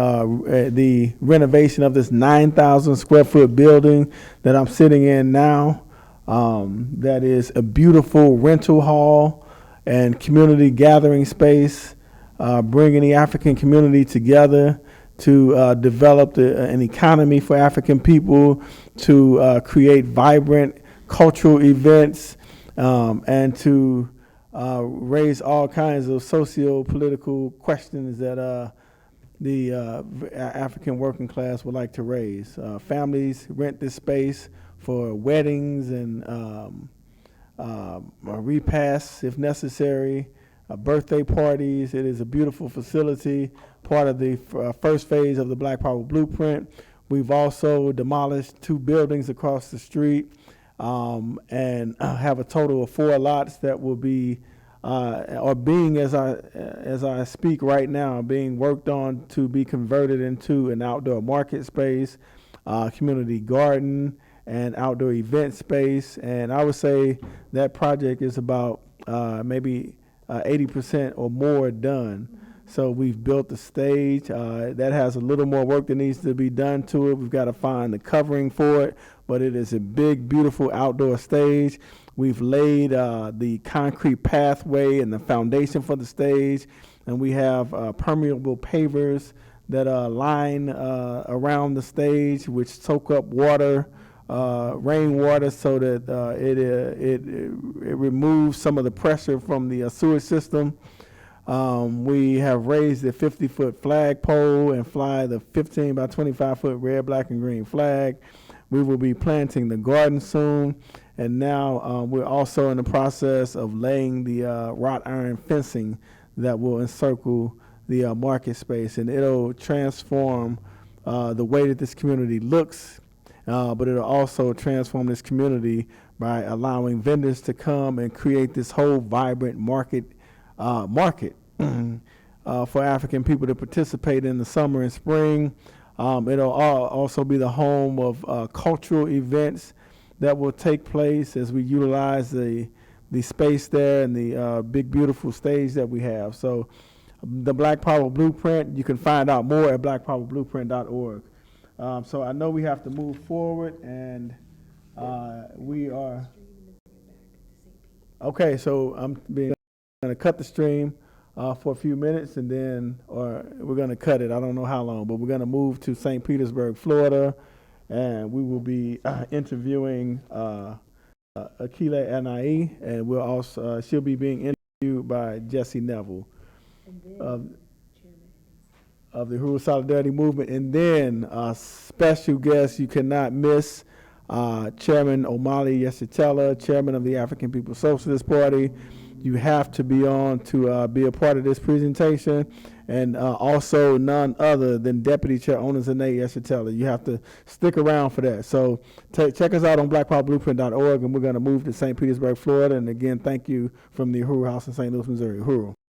the renovation of this 9,000 square foot building that I'm sitting in now. That is a beautiful rental hall and community gathering space, bringing the African community together to develop an economy for African people, to create vibrant cultural events, and to raise all kinds of socio-political questions that the African working class would like to raise. Families rent this space for weddings and repasts if necessary, birthday parties. It is a beautiful facility, part of the first phase of the Black Power Blueprint. We've also demolished 2 buildings across the street and have a total of 4 lots that will be, or being, as I speak right now, being worked on to be converted into an outdoor market space, community garden, and outdoor event space. And I would say that project is about maybe 80% or more done. So we've built the stage. That has a little more work that needs to be done to it. We've got to find the covering for it, but it is a big, beautiful outdoor stage. We've laid the concrete pathway and the foundation for the stage, and we have permeable pavers that line around the stage, which soak up water, rainwater, so that it removes some of the pressure from the sewage system. We have raised the 50-foot flagpole and fly the 15 by 25-foot red, black, and green flag. We will be planting the garden soon. And now we're also in the process of laying the wrought iron fencing that will encircle the market space. And it'll transform the way that this community looks, but it'll also transform this community by allowing vendors to come and create this whole vibrant market for African people to participate in the summer and spring. It'll also be the home of cultural events that will take place as we utilize the space there and the big, beautiful stage that we have. So the Black Power Blueprint, you can find out more at blackpowerblueprint.org. So I know we have to move forward, and we are. Okay, so I'm going to cut the stream for a few minutes, and then, or we're going to cut it. I don't know how long, but we're going to move to St. Petersburg, Florida, and we will be interviewing Akile Anai, and we'll also she'll be being interviewed by Jesse Neville of the Uhuru Solidarity Movement, and then a special guest you cannot miss, Chairman Omali Yeshitela, Chairman of the African People's Socialist Party. You have to be on to be a part of this presentation, and also none other than Deputy Chair Onazane Yeshitela. You have to stick around for that. So check us out on blackpowerblueprint.org, and we're going to move to St. Petersburg, Florida. And again, thank you from the Uhuru House in St. Louis, Missouri. Uhuru.